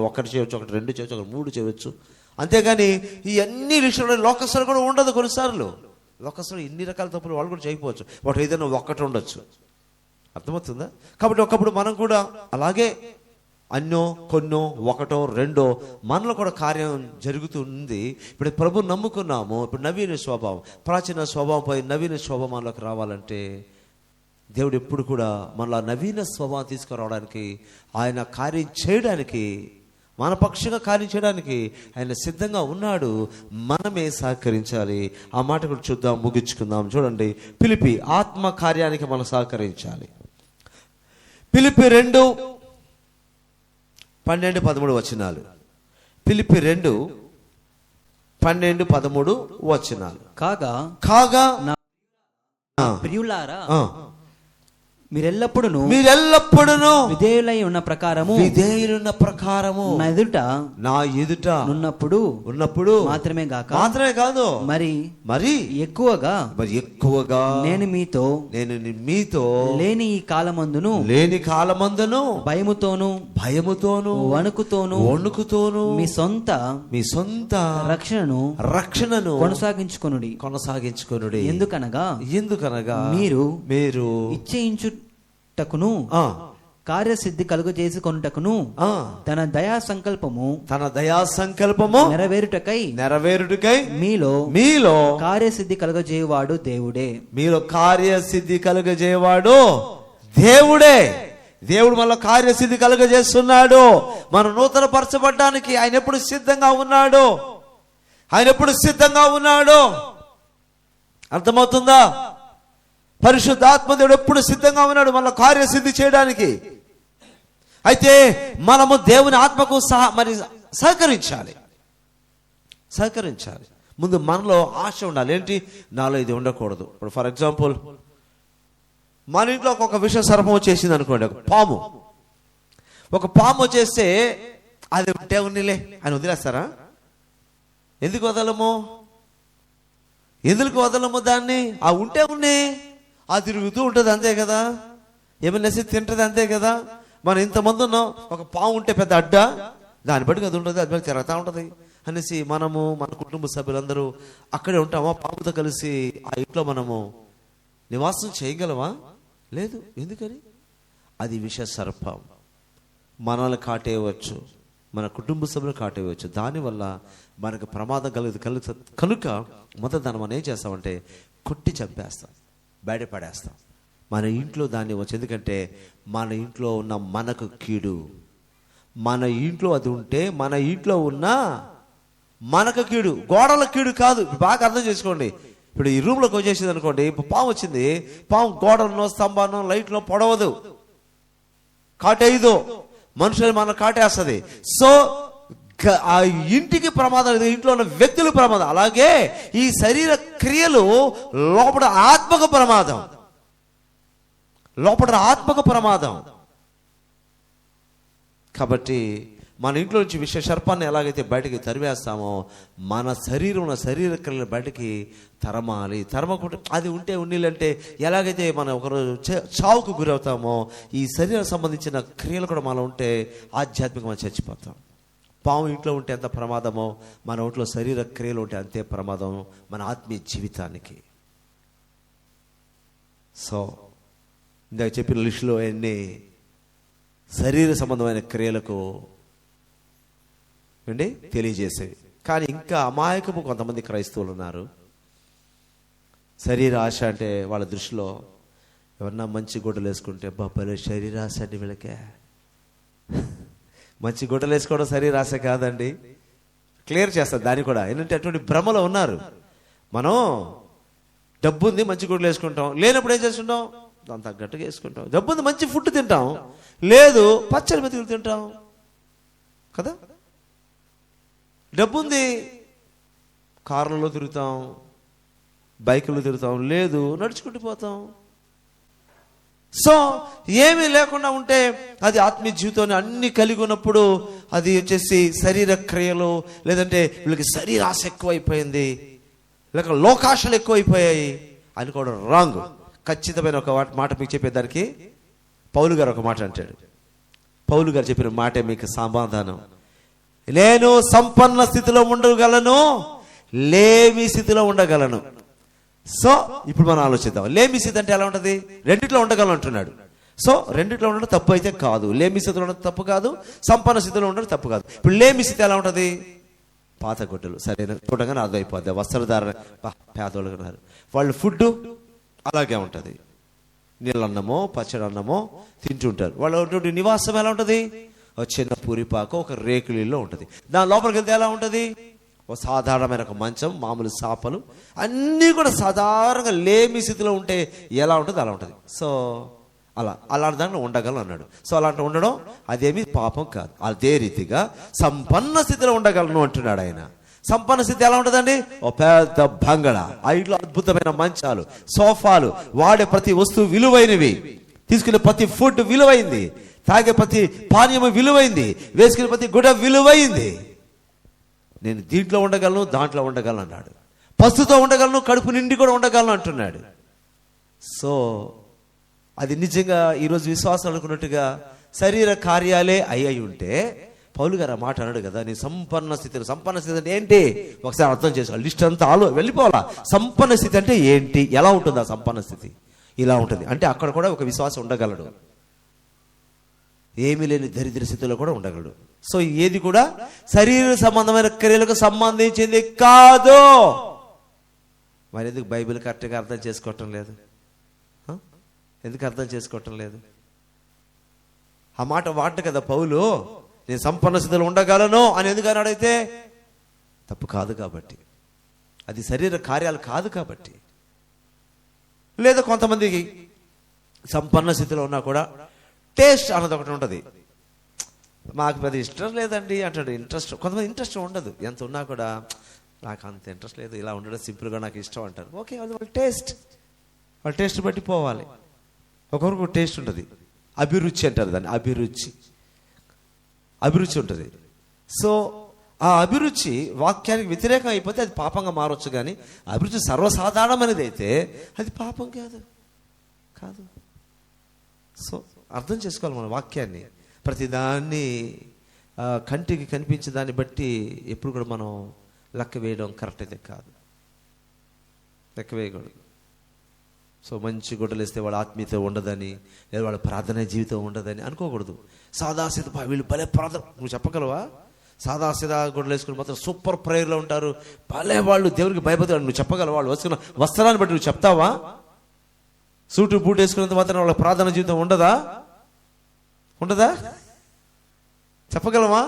ఒకటి చేయవచ్చు, ఒకటి రెండు చేయవచ్చు, ఒకటి మూడు చేయవచ్చు. అంతేగాని ఈ అన్ని విషయంలో లోకస్తులు కూడా ఉండదు. కొన్నిసార్లు లోకస్తులు ఇన్ని రకాల తప్పులు వాళ్ళు కూడా చేయకపోవచ్చు. వాటి ఏదైనా ఒక్కటి ఉండొచ్చు. అర్థమవుతుందా? కాబట్టి ఒకప్పుడు మనం కూడా అలాగే అన్నో కొన్నో ఒకటో రెండో మనలో కూడా కార్యం జరుగుతుంది. ఇప్పుడు ప్రభు నమ్ముకున్నాము. ఇప్పుడు నవీన స్వభావం, ప్రాచీన స్వభావం పోయి నవీన స్వభావం మనలోకి రావాలంటే దేవుడు ఎప్పుడు కూడా మనలో నవీన స్వభావం తీసుకురావడానికి, ఆయన కార్యం చేయడానికి, మన పక్షంగా కార్యం చేయడానికి ఆయన సిద్ధంగా ఉన్నాడు. మనమే సహకరించాలి. ఆ మాట కూడా చూద్దాం, ముగించుకుందాం. చూడండి, ఫిలిప్పీ ఆత్మ కార్యానికి మనం సహకరించాలి. ఫిలిప్పీ 2:12-13 వచనాలు. ఫిలిప్పీ 2:12-13 వచనాలు. కాగా కాగా ప్రియులారా, మీరెల్లప్పుడును విధేయులై ఉన్న ప్రకారము నా ఎదుట ఉన్నప్పుడు మాత్రమే కాదు మరి ఎక్కువగా నేను మీతో లేని ఈ కాలమందును భయముతోను వణుకుతోను మీ సొంత రక్షణను కొనసాగించుకొనుడి. ఎందుకనగా మీరు ఇచ్చేయించుటకును కార్యసిద్ధి కలుగజేసుకొనుటకును తన దయా సంకల్పము నెరవేరుటకై మీలో కార్యసిద్ధి కలుగజేవాడు దేవుడే. దేవుడు మనలో కార్యసిద్ధి కలుగజేస్తున్నాడు. మనం నూతన పరచబడ్డానికి ఆయన ఎప్పుడు సిద్ధంగా ఉన్నాడు. అర్థమవుతుందా? పరిశుద్ధాత్మ దేవుడు ఎప్పుడు సిద్ధంగా ఉన్నాడు మనలో కార్యసిద్ధి చేయడానికి. అయితే మనము దేవుని ఆత్మకు సహకరించాలి. ముందు మనలో ఆశ ఉండాలి. ఏంటి? నాలో ఇది ఉండకూడదు. ఇప్పుడు ఫర్ ఎగ్జాంపుల్, మన ఇంట్లో ఒక విష సర్పం వచ్చేసింది అనుకోండి, ఒక పాము వచ్చేస్తే అది ఉంటే ఉన్నిలే అని వదిలేస్తారా? ఎందుకు వదలము దాన్ని? ఆ ఉంటే అది తిరుగుతూ ఉంటుంది, అంతే కదా. ఏమైనా తింటది, అంతే కదా. మనం ఇంతమంది ఉన్నాం, ఒక పాము ఉంటే పెద్ద అడ్డ, దాన్ని బట్టి అది ఉంటుంది, అది బట్టి తిరుగుతూ ఉంటుంది అనేసి మనము మన కుటుంబ సభ్యులందరూ అక్కడే ఉంటామా? పాముతో కలిసి ఆ ఇంట్లో మనము నివాసం చేయగలమా? లేదు. ఎందుకని? అది విష సర్పం. మనల్ని కాటేయవచ్చు, మన కుటుంబ సభ్యులు కాటేయవచ్చు. దానివల్ల మనకు ప్రమాదం కనుక మొదట దాన్ని మనం ఏం చేస్తామంటే కొట్టి చంపేస్తాం, బయటపడేస్తాం. మన ఇంట్లో దాన్ని వచ్చి, ఎందుకంటే మన ఇంట్లో ఉన్న మనకు కీడు, మన ఇంట్లో అది ఉంటే మన ఇంట్లో ఉన్న మనకు కీడు, గోడల కీడు కాదు. బాగా అర్థం చేసుకోండి. ఇప్పుడు ఈ రూమ్లోకి వచ్చేసింది అనుకోండి, ఇప్పుడు పాము వచ్చింది, పాము గోడలను స్తంభాలను లైట్లో పొడవదు, కాటేయదు, మనుషులు మనం కాటేస్తుంది. సో ఆ ఇంటికి ప్రమాదం, ఇంట్లో ఉన్న వ్యక్తులు ప్రమాదం. అలాగే ఈ శరీర క్రియలు లోపల ఆత్మకు ప్రమాదం. కాబట్టి మన ఇంట్లో నుంచి విష సర్పాన్ని ఎలాగైతే బయటకి తరివేస్తామో, మన శరీర క్రియలు బయటకి తరమకుంటే అది ఉంటే ఉన్నీళ్ళంటే ఎలాగైతే మనం ఒకరోజు చావుకు గురవుతామో, ఈ శరీరం సంబంధించిన క్రియలు కూడా మనం ఉంటే ఆధ్యాత్మికంగా చచ్చిపోతాం. పాము ఇంట్లో ఉంటే ఎంత ప్రమాదమో, మన ఒంట్లో శరీర క్రియలు ఉంటే అంతే ప్రమాదం మన ఆత్మీయ జీవితానికి. సో ఇందాక చెప్పిన లిస్టులో ఎన్ని శరీర సంబంధమైన క్రియలకు తెలియజేసేవి. కానీ ఇంకా అమాయకము కొంతమంది క్రైస్తవులు ఉన్నారు. శరీర ఆశ అంటే వాళ్ళ దృష్టిలో ఎవరన్నా మంచి గుడ్డలు వేసుకుంటే బాబాలే శరీర ఆశ అండి వీళ్ళకే. మంచి గుడ్డలు వేసుకోవడం శరీరాశ కాదండి. క్లియర్ చేస్తారు దాన్ని కూడా. ఏంటంటే అటువంటి భ్రమలో ఉన్నారు. మనం డబ్బు ఉంది, మంచి గుడ్డలు వేసుకుంటాం. లేనప్పుడు ఏం చేస్తుంటాం? దాని తగ్గట్టుగా వేసుకుంటాం. డబ్బు ఉంది, మంచి ఫుడ్ తింటాం. లేదు, పచ్చడి మెతుకులు తింటాం కదా. డబ్బు ఉంది, కార్లలో తిరుగుతాం, బైకుల్లో తిరుగుతాం. లేదు, నడుచుకుంటూ పోతాం. సో ఏమీ లేకుండా ఉంటే అది ఆత్మీయ జీవితాన్ని అన్ని కలిగి ఉన్నప్పుడు అది వచ్చేసి శరీర క్రియలు, లేదంటే వీళ్ళకి శరీరాశ ఎక్కువైపోయింది, లేక లోకాశలు ఎక్కువైపోయాయి అనుకోవడం రాంగ్. ఖచ్చితమైన ఒక మాట మీకు చెప్పేదానికి పౌలు గారు ఒక మాట అంటాడు. పౌలు గారు చెప్పిన మాటే మీకు సమాధానం. నేను సంపన్న స్థితిలో ఉండగలను, లేమి స్థితిలో ఉండగలను. సో ఇప్పుడు మనం ఆలోచిద్దాం. లేమి స్థితి అంటే ఎలా ఉంటుంది? రెండిట్లో ఉండగలను అంటున్నాడు. సో రెండిట్లో ఉండడం తప్పు అయితే కాదు. లేమి స్థితిలో ఉండడం తప్పు కాదు, సంపన్న స్థితిలో ఉండడం తప్పు కాదు. ఇప్పుడు లేమి స్థితి ఎలా ఉంటుంది? పాత గుడ్డలు సరైన చూడగానే అర్థమైపోద్ది. వస్త్రధారణ పేదోళ్ళు ఉన్నారు, వాళ్ళు ఫుడ్ అలాగే ఉంటుంది. నీళ్ళన్నమో పచ్చడి అన్నమో తింటుంటారు. వాళ్ళ నివాసం ఎలా ఉంటుంది? ఒక చిన్న పూరిపాక, ఒక రేకులిలో ఉంటుంది. దాని లోపలికి వెళ్తే ఎలా ఉంటుంది? ఒక సాధారణమైన ఒక మంచం, మామూలు సాపలు అన్నీ కూడా సాధారణంగా లేమి స్థితిలో ఉంటే ఎలా ఉంటుంది అలా ఉంటుంది. సో అలాంటి దాంట్లో ఉండగలను అన్నాడు. సో అలాంటి ఉండడం అదేమి పాపం కాదు. అదే రీతిగా సంపన్న స్థితిలో ఉండగలను అంటున్నాడు ఆయన. సంపన్న స్థితి ఎలా ఉంటుందండి? ఓ పెద్ద బంగళ, ఆ ఇంట్లో అద్భుతమైన మంచాలు, సోఫాలు, వాడే ప్రతి వస్తువు విలువైనవి, తీసుకునే ప్రతి ఫుడ్ విలువైంది, తాగే ప్రతి పానీయము విలువైంది, వేసుకునే ప్రతి గుడ విలువైంది. నేను దీంట్లో ఉండగలను, దాంట్లో ఉండగలను అన్నాడు. పస్తుతో ఉండగలను, కడుపు నిండి కూడా ఉండగలను అంటున్నాడు. సో అది నిజంగా ఈరోజు విశ్వాసం అనుకున్నట్టుగా శరీర కార్యాలే అయ్యి ఉంటే పౌలు గారు ఆ మాట అన్నాడు కదా, నీ సంపన్న స్థితి. సంపన్న స్థితి అంటే ఏంటి ఒకసారి అర్థం చేసుకోవాలి. లిస్ట్ అంతా వెళ్ళిపోవాలా. సంపన్న స్థితి అంటే ఏంటి, ఎలా ఉంటుంది ఆ సంపన్న స్థితి? ఇలా ఉంటుంది అంటే అక్కడ కూడా ఒక విశ్వాసం ఉండగలడు, ఏమీ లేని దరిద్ర స్థితిలో కూడా ఉండగలడు. సో ఏది కూడా శరీర సంబంధమైన క్రియలకు సంబంధించింది కాదు. మరి ఎందుకు బైబిల్ కరెక్ట్గా అర్థం చేసుకోవటం లేదు? ఎందుకు అర్థం చేసుకోవటం లేదు? ఆ మాట వాట కదా పౌలు, నేను సంపన్న స్థితిలో ఉండగలను అని ఎందుకు అన్నాడు? అయితే తప్పు కాదు కాబట్టి, అది శరీర కార్యాలు కాదు కాబట్టి. లేదా కొంతమందికి సంపన్న స్థితిలో ఉన్నా కూడా టేస్ట్ అన్నది ఒకటి ఉంటుంది. మాకు పెద్ద ఇష్టం లేదండి అంటాడు. ఇంట్రెస్ట్, కొంతమంది ఇంట్రెస్ట్ ఉండదు, ఎంత ఉన్నా కూడా నాకు అంత ఇంట్రెస్ట్ లేదు, ఇలా ఉండడం సింపుల్గా నాకు ఇష్టం అంటారు. ఓకే, అది వాళ్ళ టేస్ట్, వాళ్ళ టేస్ట్ బట్టి పోవాలి. ఒకరికి టేస్ట్ ఉంటుంది, అభిరుచి అంటారు దాన్ని. అభిరుచి ఉంటుంది. సో ఆ అభిరుచి వాక్యానికి వ్యతిరేకం అయిపోతే అది పాపంగా మారవచ్చు. కానీ అభిరుచి సర్వసాధారణమైనది అయితే అది పాపం కాదు. సో అర్థం చేసుకోవాలి మన వాక్యాన్ని. ప్రతిదాన్ని కంటికి కనిపించే దాన్ని బట్టి ఎప్పుడు కూడా మనం లెక్క వేయడం కరెక్ట్ అయితే కాదు, లెక్క వేయకూడదు. సో మంచి గుడ్డలు వేస్తే వాళ్ళ ఆత్మీయత ఉండదని, లేదా వాళ్ళ ప్రార్థన జీవితం ఉండదని అనుకోకూడదు. సాదాసీద వీళ్ళు భలే ప్రార్థన, నువ్వు చెప్పగలవా? సాదాసీదా గుడ్డలు వేసుకుని మాత్రం సూపర్ ప్రేయర్లో ఉంటారు, భలే వాళ్ళు దేవునికి భయపడతారు, నువ్వు చెప్పగలవా? వాళ్ళు వేసుకున్న వస్త్రాన్ని బట్టి నువ్వు చెప్తావా? సూటు బూట్ వేసుకున్నంత మాత్రం వాళ్ళ ప్రార్థన జీవితం ఉండదా? చెప్పగలమా?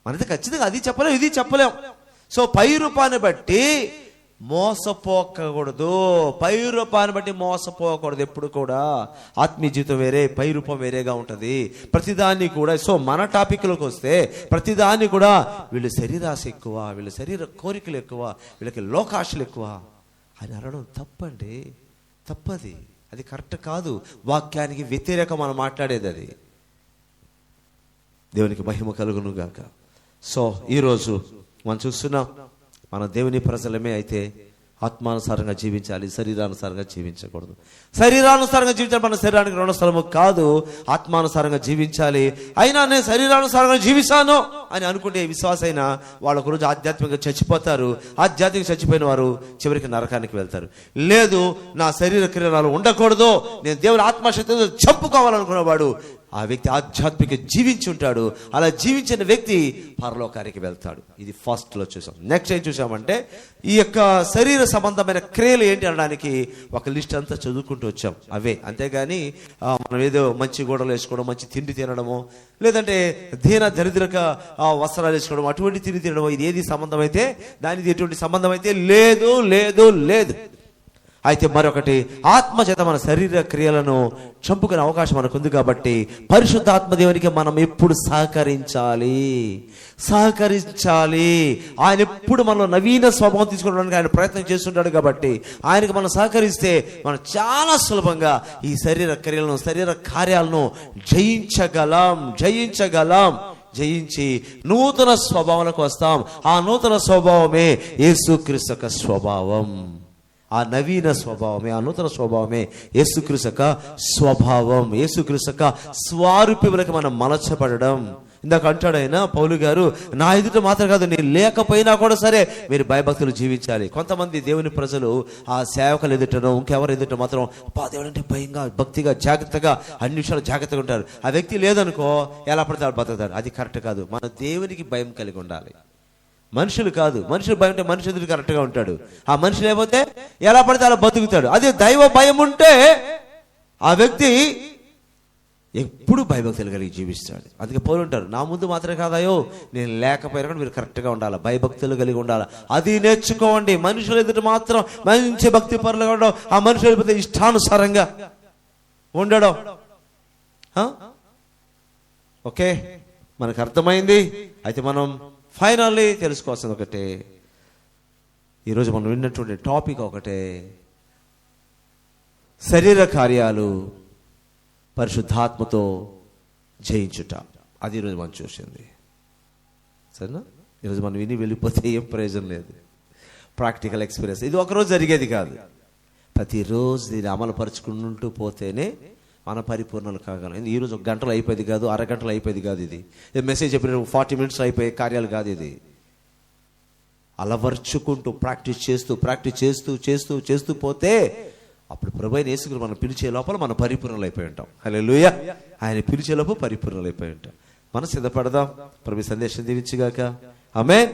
మనది ఖచ్చితంగా అది చెప్పలేం, ఇది చెప్పలేం. సో పై రూపాన్ని బట్టి మోసపోకూడదు, ఎప్పుడు కూడా ఆత్మీయ జీవితం వేరే, పై రూపం వేరేగా ఉంటుంది ప్రతిదాన్ని కూడా. సో మన టాపిక్లోకి వస్తే ప్రతిదాన్ని కూడా వీళ్ళు శరీరాశ ఎక్కువ, వీళ్ళ శరీర కోరికలు ఎక్కువ, వీళ్ళకి లోకాశలు ఎక్కువ అని అనడం తప్పండి, తప్పది, అది కరెక్ట్ కాదు. వాక్యానికి వ్యతిరేకం మనం మాట్లాడేది అది. దేవునికి మహిమ కలుగును గాక. సో ఈరోజు మనం చూస్తున్నాం, మన దేవుని ప్రజలమే అయితే ఆత్మానుసారంగా జీవించాలి, శరీరానుసారంగా జీవించకూడదు. శరీరానుసారంగా జీవించాలి, మన శరీరానికి రెండో స్థలము కాదు, ఆత్మానుసారంగా జీవించాలి. అయినా నేను శరీరానుసారంగా జీవిస్తాను అని అనుకుంటే విశ్వాస అయినా వాళ్ళ గురించి ఆధ్యాత్మికంగా చచ్చిపోతారు. ఆధ్యాత్మికంగా చచ్చిపోయిన వారు చివరికి నరకానికి వెళ్తారు. లేదు, నా శరీర క్రియలు ఉండకూడదు, నేను దేవుని ఆత్మశక్తితో చంపుకోవాలనుకున్నవాడు ఆ వ్యక్తి ఆధ్యాత్మిక జీవించి ఉంటాడు. అలా జీవించిన వ్యక్తి పరలోకానికి వెళ్తాడు. ఇది ఫస్ట్లో చూసాం. నెక్స్ట్ ఏం చూసామంటే ఈ యొక్క శరీర సంబంధమైన క్రియలు ఏంటి అనడానికి ఒక లిస్ట్ అంతా చదువుకుంటూ వచ్చాం. అవే, అంతేగాని మనం ఏదో మంచి గోడలు వేసుకోవడం, మంచి తిండి తినడము, లేదంటే దరిద్రక వస్త్రాలు వేసుకోవడం, అటువంటి తిండి తినడం, ఇది ఏది సంబంధం అయితే దానికి ఎటువంటి సంబంధం అయితే లేదు. అయితే మరొకటి, ఆత్మ చేత మన శరీర క్రియలను చంపుకునే అవకాశం మనకు ఉంది కాబట్టి పరిశుద్ధ ఆత్మదేవునికి మనం ఎప్పుడు సహకరించాలి. ఆయన ఎప్పుడు మనలో నవీన స్వభావం తీసుకోవడానికి ఆయన ప్రయత్నం చేస్తుంటాడు. కాబట్టి ఆయనకు మనం సహకరిస్తే మనం చాలా సులభంగా ఈ శరీర క్రియలను, శరీర కార్యాలను జయించి నూతన స్వభావాలకు వస్తాం. ఆ నూతన స్వభావమే యేసుక్రీస్తు యొక్క స్వభావం. ఆ నవీన స్వభావమే, ఆ నూతన స్వభావమే యేసుక్రీస్తు యొక్క స్వభావం. యేసుక్రీస్తు యొక్క స్వరూపములకు మనం మలచబడడం. ఇందాక అంటాడు ఆయన పౌలు గారు, నా ఎదుట మాత్రం కాదు, నేను లేకపోయినా కూడా సరే మీరు భయభక్తులు జీవించాలి. కొంతమంది దేవుని ప్రజలు ఆ సేవకులు ఎదుటనో ఇంకెవరు ఎదుట మాత్రం దేవుడు అంటే భయంగా, భక్తిగా, జాగ్రత్తగా, అన్ని విషయాలు జాగ్రత్తగా ఉంటారు. ఆ వ్యక్తి లేదనుకో ఎలా పడితే బతుకుతారు. అది కరెక్ట్ కాదు. మన దేవునికి భయం కలిగి ఉండాలి, మనుషులు కాదు. మనుషులు భయం ఉంటే మనిషి ఎదురు కరెక్ట్గా ఉంటాడు. ఆ మనిషి లేకపోతే ఎలా పడితే అలా బతుకుతాడు. అదే దైవ భయం ఉంటే ఆ వ్యక్తి ఎప్పుడు భయభక్తులు కలిగి జీవిస్తాడు. అందుకే పౌలు ఉంటారు, నా ముందు మాత్రమే కాదాయో నేను లేకపోయినా కూడా మీరు కరెక్ట్గా ఉండాలి, భయభక్తులు కలిగి ఉండాలి. అది నేర్చుకోండి. మనుషులు ఎదుట మాత్రం మంచి భక్తి పరులుగా ఉండడం, ఆ మనుషులు వెళ్ళిపోతే ఇష్టానుసారంగా ఉండడం. ఓకే, మనకు అర్థమైంది. అయితే మనం ఫైనల్లీ తెలుసుకోవాల్సింది ఒకటే, ఈరోజు మనం విన్నటువంటి టాపిక్ ఒకటే, శరీర కార్యాలు పరిశుద్ధాత్మతో జయించుట. అది ఈరోజు మనం చూసింది. సరేనా? ఈరోజు మనం విని వెళ్ళిపోతే ఏం ప్రయోజనం లేదు. ప్రాక్టికల్ ఎక్స్పీరియన్స్ ఇది ఒకరోజు జరిగేది కాదు. ప్రతిరోజు దీన్ని అమలుపరుచుకుంటూ పోతేనే మన పరిపూర్ణలు కాగలం. ఈరోజు 1 గంటలో అయిపోయేది కాదు, అరగంటలో అయిపోయేది కాదు. ఇది మెసేజ్ చెప్పిన 40 minutes అయిపోయే కార్యాలు కాదు. ఇది అలవర్చుకుంటూ ప్రాక్టీస్ చేస్తూ పోతే అప్పుడు ప్రభువైన యేసుక్రీస్తు మనం పిలిచే లోపల మనం పరిపూర్ణలు అయిపోయి ఉంటాం. హల్లెలూయా. ఆయన పిలిచే లోపల పరిపూర్ణలు అయిపోయి ఉంటాం. మనం సిద్ధపడదాం. ప్రభు సందేశం దీవించుగాక. ఆమేన్.